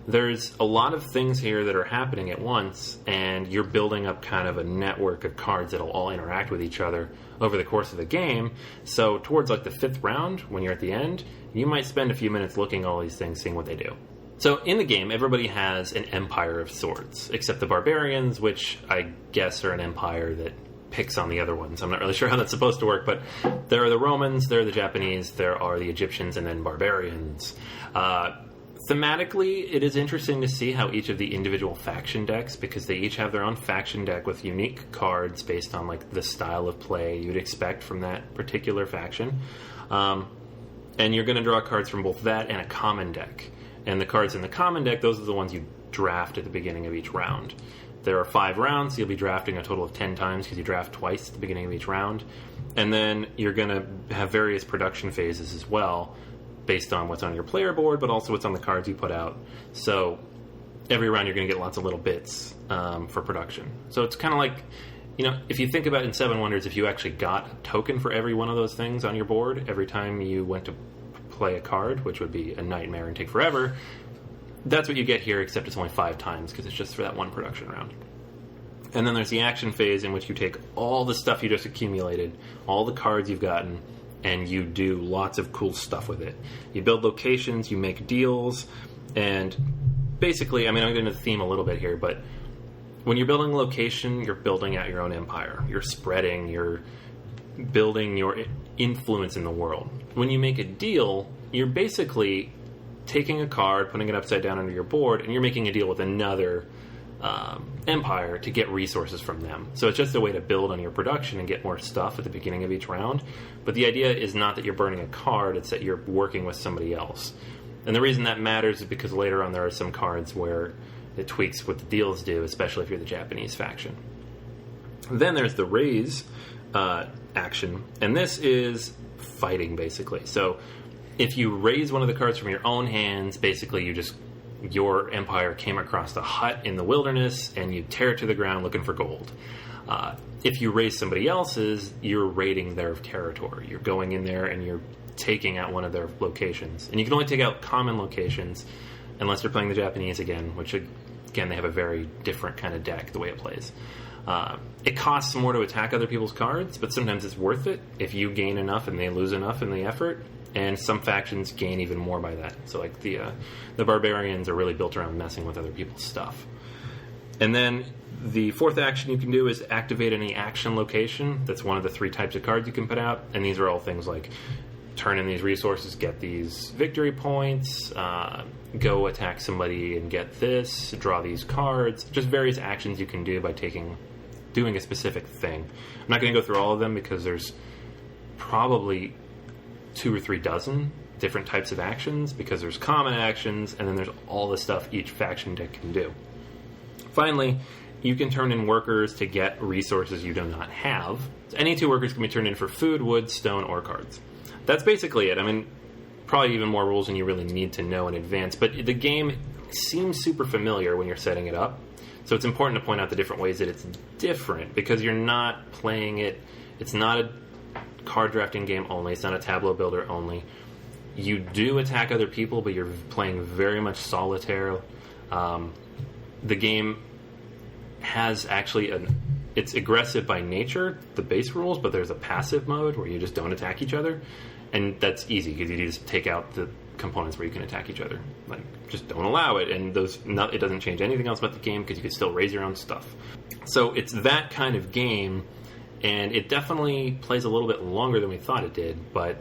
A: There's a lot of things here that are happening at once, and you're building up kind of a network of cards that'll all interact with each other over the course of the game. So towards like the 5th round, when you're at the end, you might spend a few minutes looking at all these things, seeing what they do. So in the game, everybody has an empire of sorts, except the barbarians, which I guess are an empire that picks on the other ones. I'm not really sure how that's supposed to work, but there are the Romans, there are the Japanese, there are the Egyptians, and then barbarians. Thematically, it is interesting to see how each of the individual faction decks, because they each have their own faction deck with unique cards based on like the style of play you'd expect from that particular faction. And you're going to draw cards from both that and a common deck. And the cards in the common deck, those are the ones you draft at the beginning of each round. There are 5 rounds, so you'll be drafting a total of 10 times because you draft twice at the beginning of each round. And then you're going to have various production phases as well, based on what's on your player board, but also what's on the cards you put out. So every round you're going to get lots of little bits for production. So it's kind of like, you know, if you think about in Seven Wonders, if you actually got a token for every one of those things on your board every time you went to play a card, which would be a nightmare and take forever, that's what you get here, except it's only 5 times because it's just for that one production round. And then there's the action phase in which you take all the stuff you just accumulated, all the cards you've gotten, and you do lots of cool stuff with it. You build locations, you make deals, and basically, I mean, I'm going to theme a little bit here, but when you're building a location, you're building out your own empire. You're spreading, you're building your influence in the world. When you make a deal, you're basically taking a card, putting it upside down under your board, and you're making a deal with another empire to get resources from them. So it's just a way to build on your production and get more stuff at the beginning of each round. But the idea is not that you're burning a card, it's that you're working with somebody else. And the reason that matters is because later on there are some cards where it tweaks what the deals do, especially if you're the Japanese faction. Then there's the raise action, and this is fighting, basically. So if you raise one of the cards from your own hands, basically your empire came across a hut in the wilderness and you tear it to the ground looking for gold. If you raise somebody else's, you're raiding their territory. You're going in there and you're taking out one of their locations. And you can only take out common locations unless you're playing the Japanese again, which, again, they have a very different kind of deck, the way it plays. It costs more to attack other people's cards, but sometimes it's worth it if you gain enough and they lose enough in the effort. And some factions gain even more by that. So, like the barbarians are really built around messing with other people's stuff. And then the 4th action you can do is activate any action location. That's one of the 3 types of cards you can put out. And these are all things like turn in these resources, get these victory points, go attack somebody and get this, draw these cards. Just various actions you can do by doing a specific thing. I'm not going to go through all of them because there's probably 2 or 3 dozen different types of actions, because there's common actions and then there's all the stuff each faction deck can do. Finally, you can turn in workers to get resources you do not have. Any 2 workers can be turned in for food, wood, stone, or cards. That's basically it. I mean, probably even more rules than you really need to know in advance, but the game seems super familiar when you're setting it up. So it's important to point out the different ways that it's different, because you're not playing it. It's not a card drafting game only. It's not a tableau builder only. You do attack other people, but you're playing very much solitaire. The game has actually it's aggressive by nature, the base rules, but there's a passive mode where you just don't attack each other, and that's easy because you just take out the components where you can attack each other. Like, just don't allow it, and it doesn't change anything else about the game because you can still raise your own stuff. So it's that kind of game. And it definitely plays a little bit longer than we thought it did, but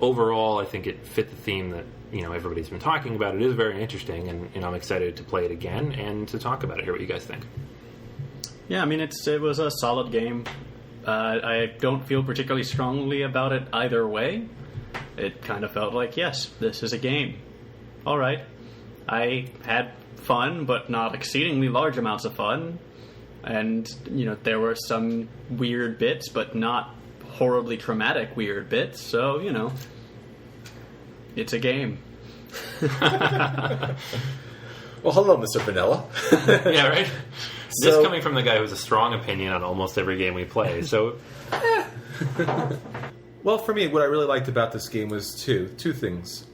A: overall, I think it fit the theme that everybody's been talking about. It is very interesting, and I'm excited to play it again and to talk about it. Hear what you guys think.
D: Yeah, I mean, it was a solid game. I don't feel particularly strongly about it either way. It kind of felt like, yes, this is a game. All right. I had fun, but not exceedingly large amounts of fun. And, there were some weird bits, but not horribly traumatic weird bits. So, it's a game.
C: Well, hello, Mr. Vanilla.
A: Yeah, right? This coming from the guy who has a strong opinion on almost every game we play, so...
C: Well, for me, what I really liked about this game was two things.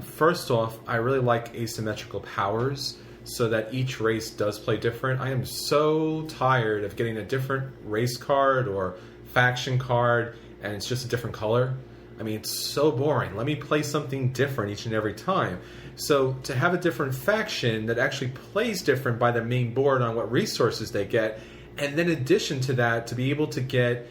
C: First off, I really like asymmetrical powers, so that each race does play different. I am so tired of getting a different race card or faction card, and it's just a different color. I mean, it's so boring. Let me play something different each and every time. So to have a different faction that actually plays different by the main board on what resources they get, and then in addition to that, to be able to get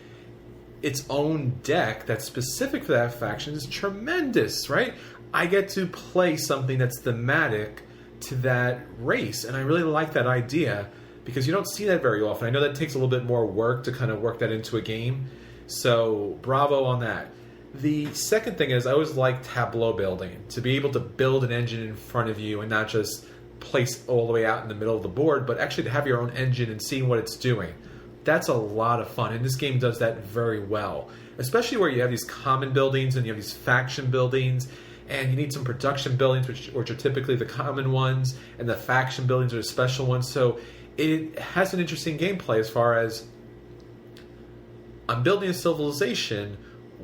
C: its own deck that's specific for that faction is tremendous, right? I get to play something that's thematic to that race, and I really like that idea because you don't see that very often. I know that takes a little bit more work to kind of work that into a game, so bravo on that. The second thing is I always like tableau building, to be able to build an engine in front of you and not just place all the way out in the middle of the board, but actually to have your own engine and seeing what it's doing. That's a lot of fun, and this game does that very well, especially where you have these common buildings and you have these faction buildings, and you need some production buildings, which are typically the common ones, and the faction buildings are the special ones. So it has an interesting gameplay as far as I'm building a civilization.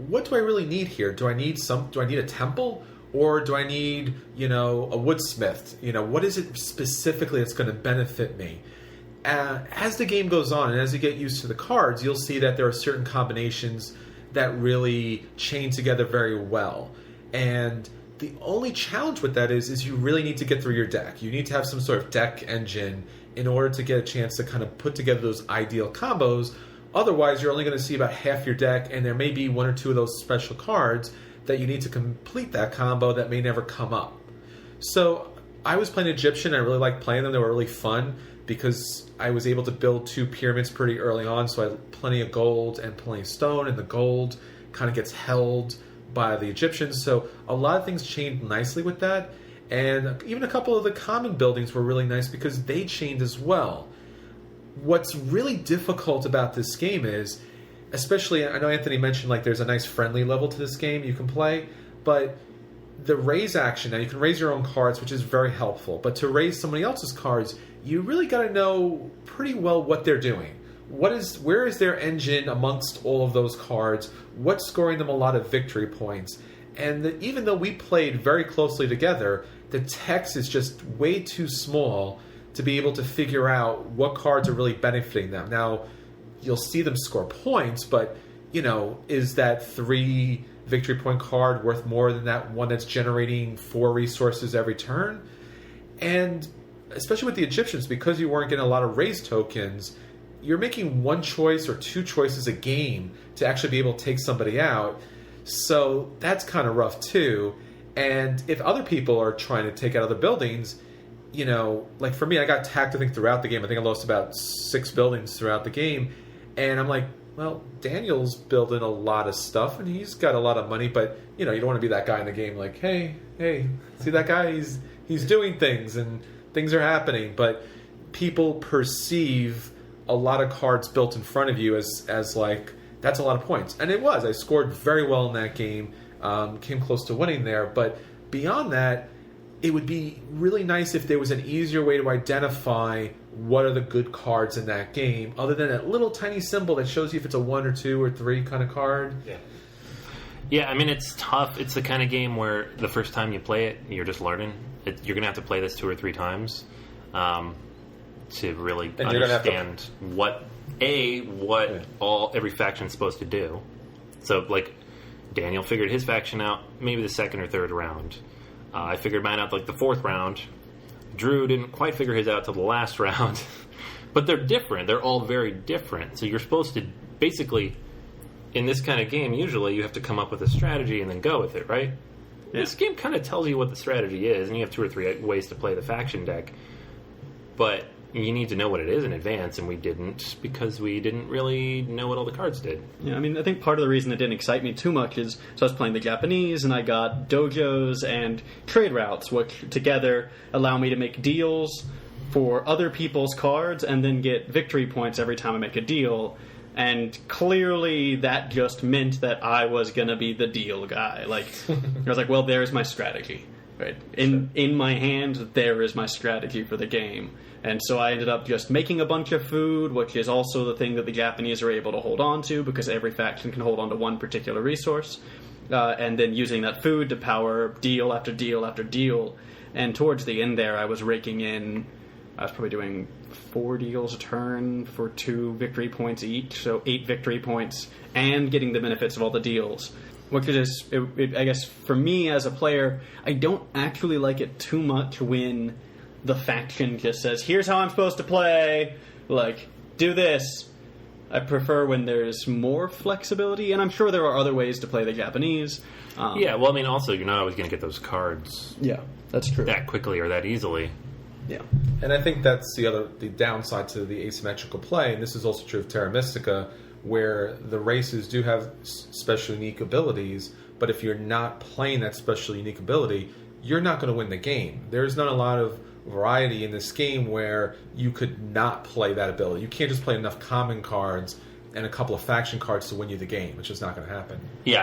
C: What do I really need here? Do I need a temple, or do I need, a woodsmith? What is it specifically that's going to benefit me? As the game goes on and as you get used to the cards, you'll see that there are certain combinations that really chain together very well. And the only challenge with that is you really need to get through your deck. You need to have some sort of deck engine in order to get a chance to kind of put together those ideal combos. Otherwise, you're only going to see about half your deck, and there may be one or two of those special cards that you need to complete that combo that may never come up. So I was playing Egyptian. I really liked playing them. They were really fun because I was able to build 2 pyramids pretty early on, so I had plenty of gold and plenty of stone, and the gold kind of gets held by the Egyptians. So a lot of things chained nicely with that, and even a couple of the common buildings were really nice because they chained as well. What's really difficult about this game is, especially, I know Anthony mentioned there's a nice friendly level to this game you can play, but the raise action, now you can raise your own cards, which is very helpful, but to raise somebody else's cards, you really got to know pretty well what they're doing. Where is their engine amongst all of those cards? What's scoring them a lot of victory points? And even though we played very closely together, the text is just way too small to be able to figure out what cards are really benefiting them. Now, you'll see them score points, but, is that 3 victory point card worth more than that one that's generating 4 resources every turn? And especially with the Egyptians, because you weren't getting a lot of raise tokens, you're making 1 choice or 2 choices a game to actually be able to take somebody out. So that's kind of rough too. And if other people are trying to take out other buildings, for me, I got tacked, I think, throughout the game. I think I lost about 6 buildings throughout the game. And I'm like, well, Daniel's building a lot of stuff, and he's got a lot of money, but, you don't want to be that guy in the game like, hey, see that guy? He's doing things, and things are happening. But people perceive a lot of cards built in front of you as that's a lot of points. And it was. I scored very well in that game, came close to winning there. But beyond that, it would be really nice if there was an easier way to identify what are the good cards in that game, other than that little tiny symbol that shows you if it's a 1 or 2 or 3 kind of card.
A: Yeah, I mean, it's tough. It's the kind of game where the first time you play it, you're just learning. You're going to have to play this 2 or 3 times to really understand what every faction's supposed to do. So, Daniel figured his faction out maybe the 2nd or 3rd round. I figured mine out the 4th round. Drew didn't quite figure his out till the last round. But they're different. They're all very different. So you're supposed to basically, in this kind of game, usually you have to come up with a strategy and then go with it, right? Yeah. This game kind of tells you what the strategy is, and you have 2 or 3 ways to play the faction deck. But you need to know what it is in advance, and we didn't because we didn't really know what all the cards did.
D: Yeah, I mean, I think part of the reason it didn't excite me too much is, so I was playing the Japanese, and I got dojos and trade routes, which together allow me to make deals for other people's cards and then get victory points every time I make a deal. And clearly that just meant that I was going to be the deal guy. Like, I was like, well, there's my strategy. Right. In my hand, there is my strategy for the game. And so I ended up just making a bunch of food, which is also the thing that the Japanese are able to hold on to, because every faction can hold on to one particular resource. And then using that food to power deal after deal after deal. And towards the end there, I was raking in... I was probably doing 4 deals a turn for 2 victory points each, so 8 victory points, and getting the benefits of all the deals. Which is, I guess, for me as a player, I don't actually like it too much when the faction just says, here's how I'm supposed to play, like, do this. I prefer when there's more flexibility, and I'm sure there are other ways to play the Japanese.
A: Yeah, well, I mean, also, you're not always going to get those cards
D: Yeah, that's true.
A: that quickly or that easily.
D: Yeah.
C: And I think that's the downside to the asymmetrical play, and this is also true of Terra Mystica, where the races do have special unique abilities, but if you're not playing that special unique ability, you're not going to win the game. There's not a lot of variety in this game where you could not play that ability. You can't just play enough common cards and a couple of faction cards to win you the game. It's just not going to happen.
A: Yeah,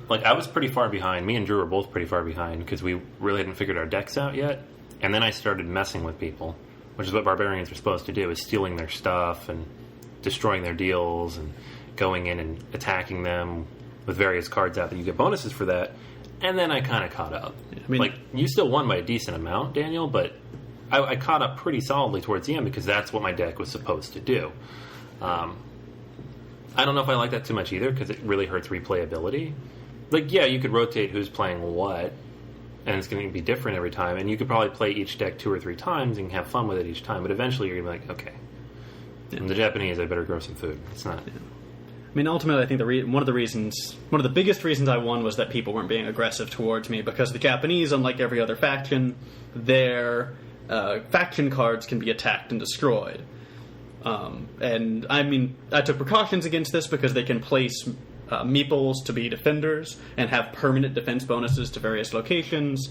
A: I was pretty far behind. Me and Drew were both pretty far behind because we really hadn't figured our decks out yet. And then I started messing with people, which is what barbarians are supposed to do, is stealing their stuff and destroying their deals and going in and attacking them with various cards out that you get bonuses for that. And then I kind of caught up.
D: I mean,
A: like, you still won by a decent amount, Daniel, but I caught up pretty solidly towards the end because that's what my deck was supposed to do. I don't know if I like that too much either because it really hurts replayability. Like, yeah, you could rotate who's playing what, and it's going to be different every time, and you could probably play each deck 2 or 3 times and have fun with it each time, but eventually you're going to be like, okay, in the Japanese, I better grow some food. It's not...
D: I mean, ultimately, I think one of the biggest reasons I won was that people weren't being aggressive towards me, because the Japanese, unlike every other faction, their faction cards can be attacked and destroyed. And, I mean, I took precautions against this because they can place meeples to be defenders and have permanent defense bonuses to various locations,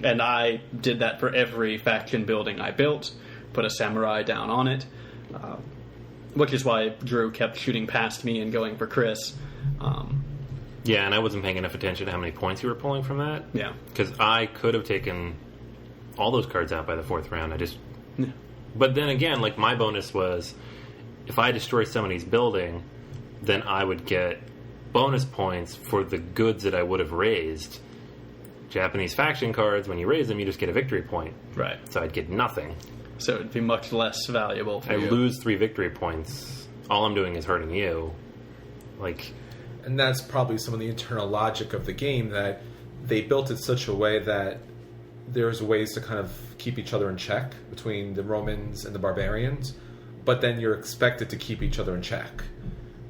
D: and I did that for every faction building I built, put a samurai down on it, which is why Drew kept shooting past me and going for Chris.
A: Yeah, and I wasn't paying enough attention to how many points you were pulling from that.
D: Yeah.
A: Because I could have taken all those cards out by the 4th round.
D: Yeah.
A: But then again, like, my bonus was, if I destroy somebody's building, then I would get bonus points for the goods that I would have raised. Japanese faction cards, when you raise them, you just get a victory point.
D: Right.
A: So I'd get nothing.
D: So it'd be much less valuable for you.
A: I lose 3 victory points. All I'm doing is hurting you. Like...
C: And that's probably some of the internal logic of the game, that they built it such a way that there's ways to kind of keep each other in check between the Romans and the barbarians, but then you're expected to keep each other in check.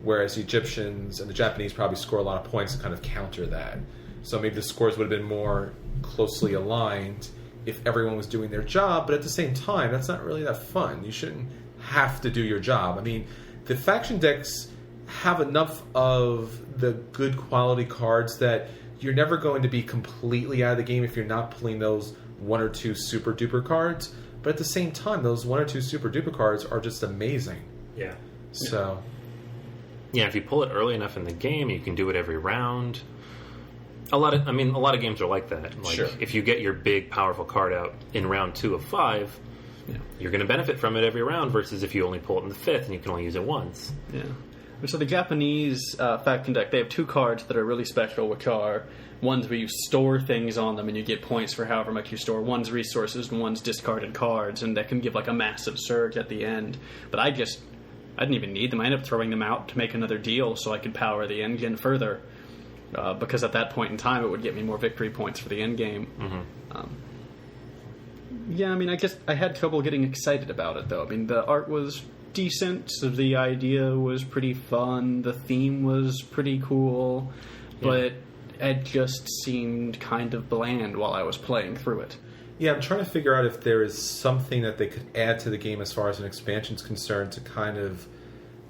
C: Whereas the Egyptians and the Japanese probably score a lot of points to kind of counter that. So maybe the scores would have been more closely aligned if everyone was doing their job, but at the same time, that's not really that fun. You shouldn't have to do your job. I mean, the faction decks have enough of the good quality cards that you're never going to be completely out of the game if you're not pulling those 1 or 2 super duper cards. But at the same time, those 1 or 2 super duper cards are just amazing.
A: Yeah.
C: So...
A: Yeah, if you pull it early enough in the game, you can do it every round. A lot of games are like that. Like,
C: sure.
A: If you get your big, powerful card out in round 2 of 5, you're going to benefit from it every round, versus if you only pull it in the 5th and you can only use it once.
D: Yeah. So the Japanese faction deck, they have 2 cards that are really special, which are ones where you store things on them and you get points for however much you store. One's resources and one's discarded cards, and that can give like a massive surge at the end. But I didn't even need them. I ended up throwing them out to make another deal so I could power the engine further. Because at that point in time, it would get me more victory points for the end game. Mm-hmm. Yeah, I mean, I had trouble getting excited about it, though. I mean, the art was decent, so the idea was pretty fun, the theme was pretty cool, but it just seemed kind of bland while I was playing through it.
C: Yeah, I'm trying to figure out if there is something that they could add to the game as far as an expansion is concerned to kind of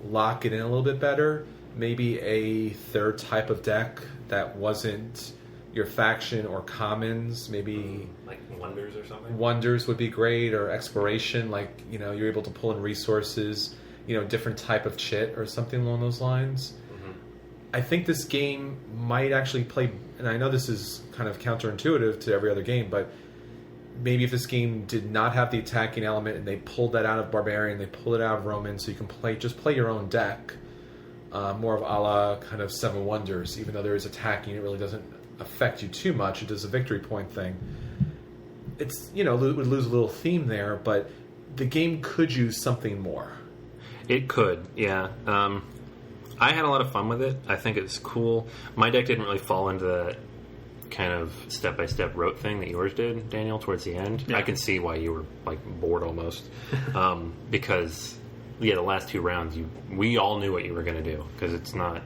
C: lock it in a little bit better. Maybe a third type of deck that wasn't your faction or commons. Maybe
A: like wonders or something.
C: Wonders would be great, or exploration. Like, you know, you're able to pull in resources. You know, different type of chit or something along those lines. Mm-hmm. I think this game might actually play, and I know this is kind of counterintuitive to every other game, but maybe if this game did not have the attacking element and they pulled that out of Barbarian, they pulled it out of Roman, so you can play your own deck, more of a la kind of Seven Wonders. Even though there is attacking, it really doesn't affect you too much. It does a victory point thing. It's, you know, it would lose a little theme there, but the game could use something more.
A: It could, yeah. I had a lot of fun with it. I think it's cool. My deck didn't really fall into the kind of step-by-step rote thing that yours did, Daniel, towards the end. Yeah. I can see why you were like bored almost. Because, yeah, the last 2 rounds, we all knew what you were going to do. Because it's not...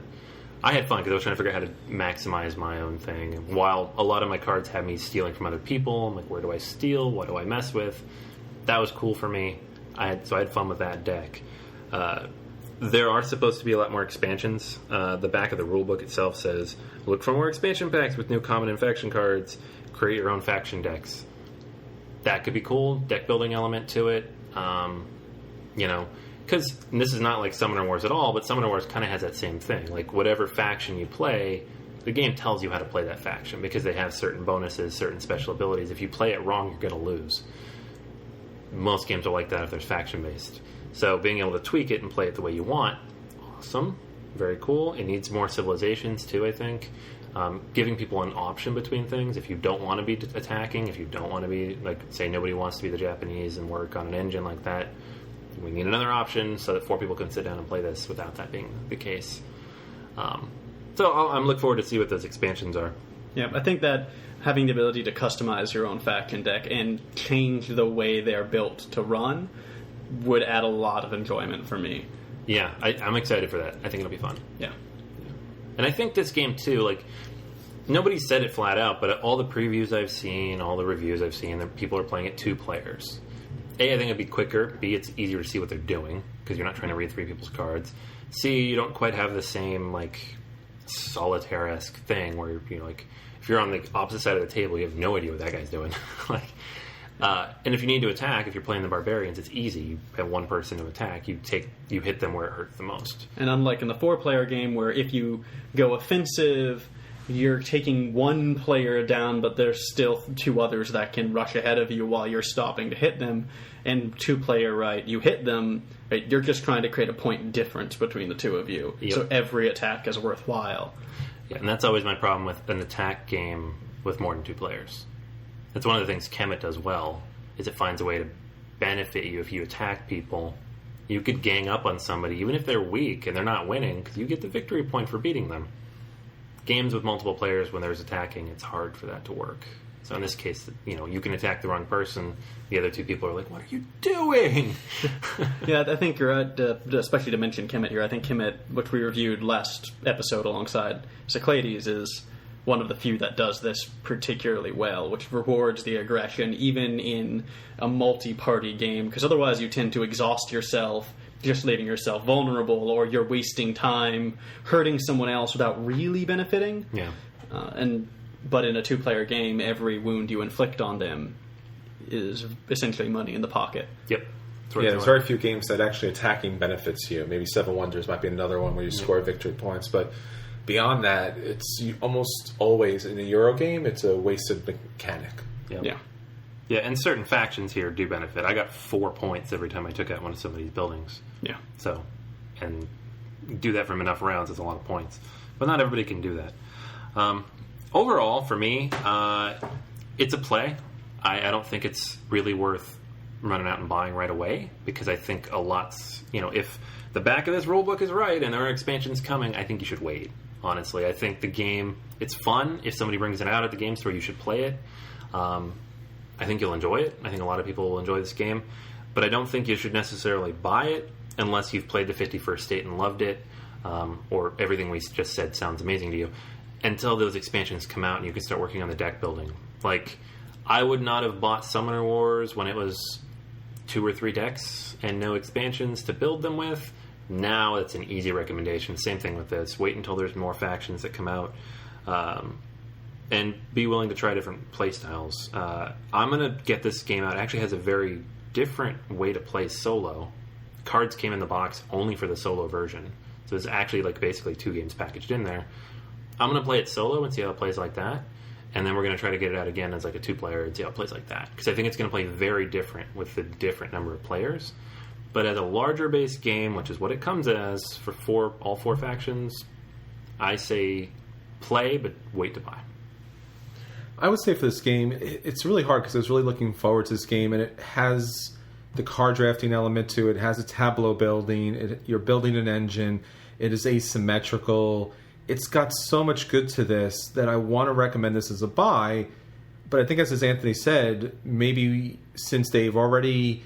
A: I had fun because I was trying to figure out how to maximize my own thing. And while a lot of my cards had me stealing from other people, I'm like, where do I steal? What do I mess with? That was cool for me. So I had fun with that deck. There are supposed to be a lot more expansions. The back of the rulebook itself says, look for more expansion packs with new common and faction cards. Create your own faction decks. That could be cool. Deck building element to it. You know, because this is not like Summoner Wars at all, but Summoner Wars kind of has that same thing. Like, whatever faction you play, the game tells you how to play that faction because they have certain bonuses, certain special abilities. If you play it wrong, you're going to lose. Most games are like that if they're faction-based. So being able to tweak it and play it the way you want, awesome, very cool. It needs more civilizations too, I think. Giving people an option between things. If you don't want to be attacking, if you don't want to be, like, say nobody wants to be the Japanese and work on an engine like that, we need another option so that 4 people can sit down and play this without that being the case. So I'm looking forward to see what those expansions are.
D: Yeah, I think that having the ability to customize your own faction deck and change the way they're built to run would add a lot of enjoyment for me.
A: Yeah, I'm excited for that. I think it'll be fun.
D: Yeah.
A: And I think this game, too, like, nobody said it flat out, but all the previews I've seen, all the reviews I've seen, that people are playing it 2 players. A, I think it'd be quicker. B, it's easier to see what they're doing, because you're not trying to read 3 people's cards. C, you don't quite have the same, like, solitaire-esque thing where, you know, like, if you're on the opposite side of the table, you have no idea what that guy's doing. Like, and if you need to attack, if you're playing the barbarians, it's easy. You have one person to attack. You hit them where it hurts the most.
D: And unlike in the 4-player game, where if you go offensive, you're taking one player down, but there's still 2 others that can rush ahead of you while you're stopping to hit them. And 2-player, right, you hit them, right, you're just trying to create a point difference between the 2 of you. Yep. So every attack is worthwhile.
A: Yeah, and that's always my problem with an attack game with more than 2 players. That's one of the things Kemet does well, is it finds a way to benefit you if you attack people. You could gang up on somebody, even if they're weak and they're not winning, because you get the victory point for beating them. Games with multiple players, when there's attacking, it's hard for that to work. So in this case, you know, you can attack the wrong person. The other 2 people are like, what are you doing?
D: Yeah, I think you're right, especially to mention Kemet here. I think Kemet, which we reviewed last episode alongside Cyclades, is one of the few that does this particularly well, which rewards the aggression even in a multi-party game, because otherwise you tend to exhaust yourself, just leaving yourself vulnerable, or you're wasting time hurting someone else without really benefiting.
A: Yeah.
D: But in a 2-player game, every wound you inflict on them is essentially money in the pocket.
A: Yep.
C: Yeah, there's very few games that actually attacking benefits you. Maybe 7 Wonders might be another one where you score victory points, but beyond that, it's almost always, in a Euro game, it's a wasted mechanic.
A: Yep.
D: Yeah.
A: Yeah, and certain factions here do benefit. I got 4 points every time I took out one of somebody's buildings.
D: Yeah.
A: So, and do that from enough rounds, it's a lot of points. But not everybody can do that. Overall, for me, it's a play. I don't think it's really worth running out and buying right away, because I think a lot's, you know, if the back of this rulebook is right and there are expansions coming, I think you should wait. Honestly, I think the game, it's fun. If somebody brings it out at the game store, you should play it. I think you'll enjoy it. I think a lot of people will enjoy this game. But I don't think you should necessarily buy it unless you've played the 51st State and loved it, or everything we just said sounds amazing to you, until those expansions come out and you can start working on the deck building. Like, I would not have bought Summoner Wars when it was 2 or 3 decks and no expansions to build them with. Now it's an easy recommendation. Same thing with this. Wait until there's more factions that come out. And be willing to try different play styles. I'm going to get this game out. It actually has a very different way to play solo. Cards came in the box only for the solo version. So it's actually like basically 2 games packaged in there. I'm going to play it solo and see how it plays like that. And then we're going to try to get it out again as like a 2-player and see how it plays like that. Because I think it's going to play very different with the different number of players. But as a larger base game, which is what it comes as for all 4 factions, I say play, but wait to buy.
C: I would say for this game, it's really hard because I was really looking forward to this game, and it has the card drafting element to it. It has a tableau building. You're building an engine. It is asymmetrical. It's got so much good to this that I want to recommend this as a buy. But I think, as Anthony said, maybe since they've already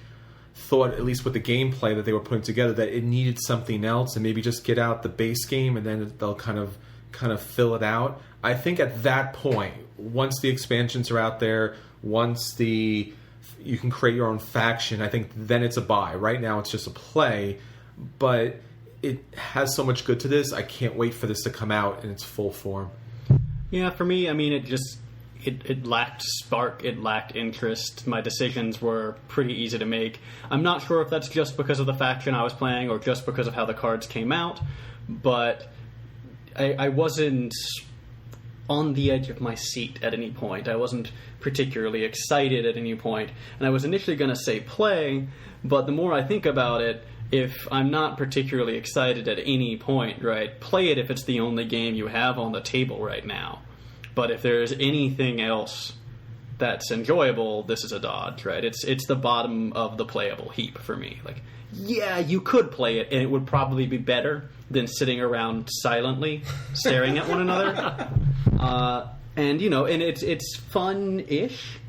C: thought, at least with the gameplay that they were putting together, that it needed something else, and maybe just get out the base game and then they'll kind of fill it out. I think at that point, once the expansions are out there, once you can create your own faction, I think then it's a buy. Right now it's just a play, but it has so much good to this. I can't wait for this to come out in its full form.
D: Yeah, for me, I mean, it lacked spark, it lacked interest. My decisions were pretty easy to make. I'm not sure if that's just because of the faction I was playing or just because of how the cards came out, but I wasn't on the edge of my seat at any point. I wasn't particularly excited at any point, and I was initially going to say play, but the more I think about it, if I'm not particularly excited at any point, right, play it if it's the only game you have on the table right now. But if there's anything else that's enjoyable, this is a dodge, right? It's the bottom of the playable heap for me. Like, yeah, you could play it, and it would probably be better than sitting around silently staring at one another. And it's fun-ish,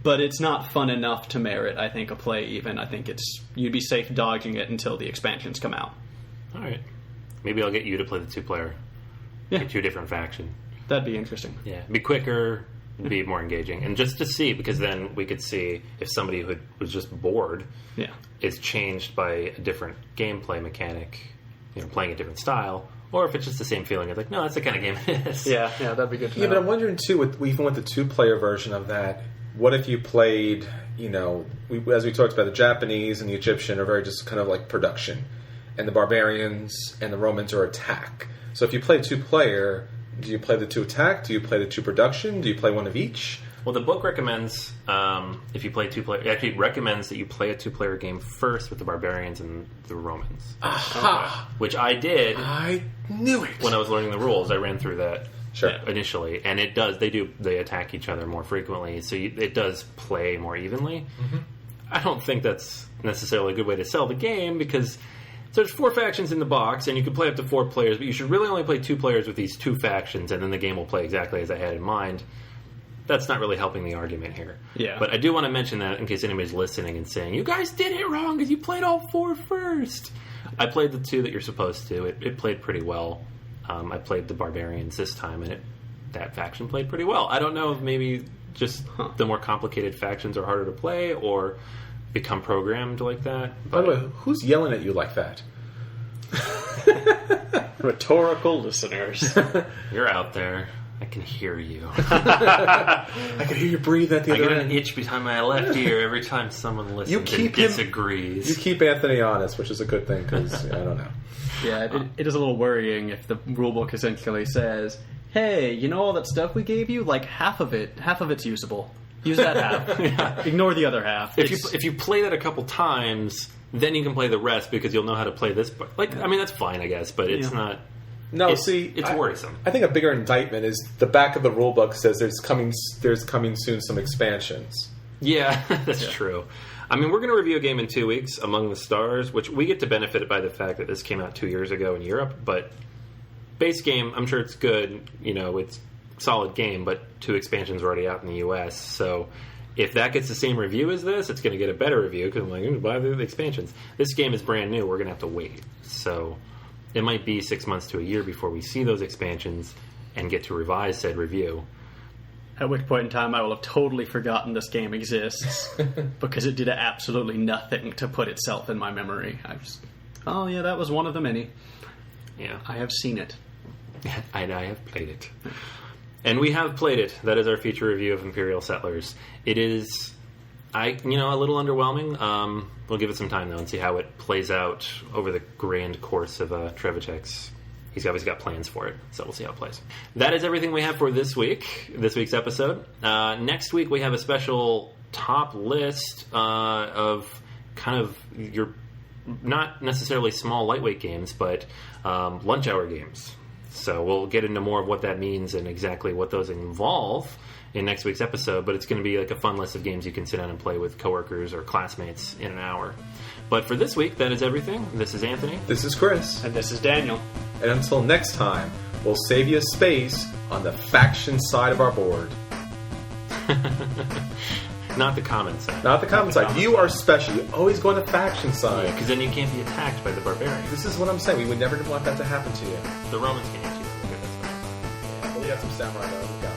D: but it's not fun enough to merit, I think, a play even. I think you'd be safe dodging it until the expansions come out.
A: All right. Maybe I'll get you to play the 2-player.
D: Yeah.
A: Get you a different faction.
D: That'd be interesting.
A: Yeah. Be quicker, be more engaging. And just to see, because then we could see if somebody who was just bored is changed by a different gameplay mechanic, playing a different style, or if it's just the same feeling of like, no, that's the kind of game it is.
D: Yeah, that'd be good to know.
C: Yeah, but I'm wondering too, even with the 2-player version of that, what if you played, as we talked about, the Japanese and the Egyptian are very just kind of like production, and the barbarians and the Romans are attack. So if you play 2-player, do you play the 2 attack? Do you play the 2 production? Do you play one of each?
A: Well, the book recommends if you play 2-player, it actually recommends that you play a 2-player game first with the barbarians and the Romans.
C: Aha!
A: Which I did.
C: I knew it.
A: When I was learning the rules, I ran through that initially, and it does. They attack each other more frequently, so it does play more evenly. Mm-hmm. I don't think that's necessarily a good way to sell the game because. So there's 4 factions in the box, and you can play up to 4 players, but you should really only play 2 players with these 2 factions, and then the game will play exactly as I had in mind. That's not really helping the argument here.
D: Yeah.
A: But I do want to mention that in case anybody's listening and saying, you guys did it wrong because you played all 4 first. I played the 2 that you're supposed to. It played pretty well. I played the Barbarians this time, and that faction played pretty well. I don't know if maybe just the more complicated factions are harder to play, or become programmed like that.
C: By the way, who's yelling at you like that?
D: Rhetorical listeners.
A: You're out there. I can hear you.
C: I can hear you breathe at the other end.
A: I get an itch behind my left ear every time someone listens and disagrees.
C: You keep Anthony honest, which is a good thing, because I don't know.
D: Yeah, it is a little worrying if the rulebook essentially says, hey, all that stuff we gave you? Like, half of it's usable. Use that half. Yeah. Ignore the other half.
A: If you play that a couple times, then you can play the rest because you'll know how to play this. That's fine, I guess, but it's not.
C: No,
A: it's worrisome.
C: I think a bigger indictment is the back of the rulebook says there's coming soon some expansions.
A: Yeah, that's true. I mean, we're going to review a game in 2 weeks, Among the Stars, which we get to benefit by the fact that this came out 2 years ago in Europe. But base game, I'm sure it's good. It's a solid game, but 2 expansions are already out in the U.S. So if that gets the same review as this, it's going to get a better review because I'm like, buy the expansions. This game is brand new. We're going to have to wait. So it might be 6 months to a year before we see those expansions and get to revise said review.
D: At which point in time I will have totally forgotten this game exists because it did absolutely nothing to put itself in my memory. Oh yeah, that was one of the many.
A: Yeah.
D: I have seen it.
A: I have played it. And we have played it. That is our feature review of Imperial Settlers. It is, a little underwhelming. We'll give it some time, though, and see how it plays out over the grand course of Trevicek's. He's obviously got plans for it, so we'll see how it plays. That is everything we have for this week's episode. Next week, we have a special top list of kind of your, not necessarily small, lightweight games, but lunch hour games. So we'll get into more of what that means and exactly what those involve in next week's episode, but it's going to be like a fun list of games you can sit down and play with coworkers or classmates in an hour. But for this week, that is everything. This is Anthony.
C: This is Chris.
D: And this is Daniel.
C: And until next time, we'll save you space on the faction side of our board.
A: Not the comment side.
C: Not the comment side. You are special. You always go on the faction side.
A: Because then you can't be attacked by the barbarians.
C: This is what I'm saying. We would never want that to happen to you.
A: The Romans can hit you.
C: Yeah, but we got some samurai though. We got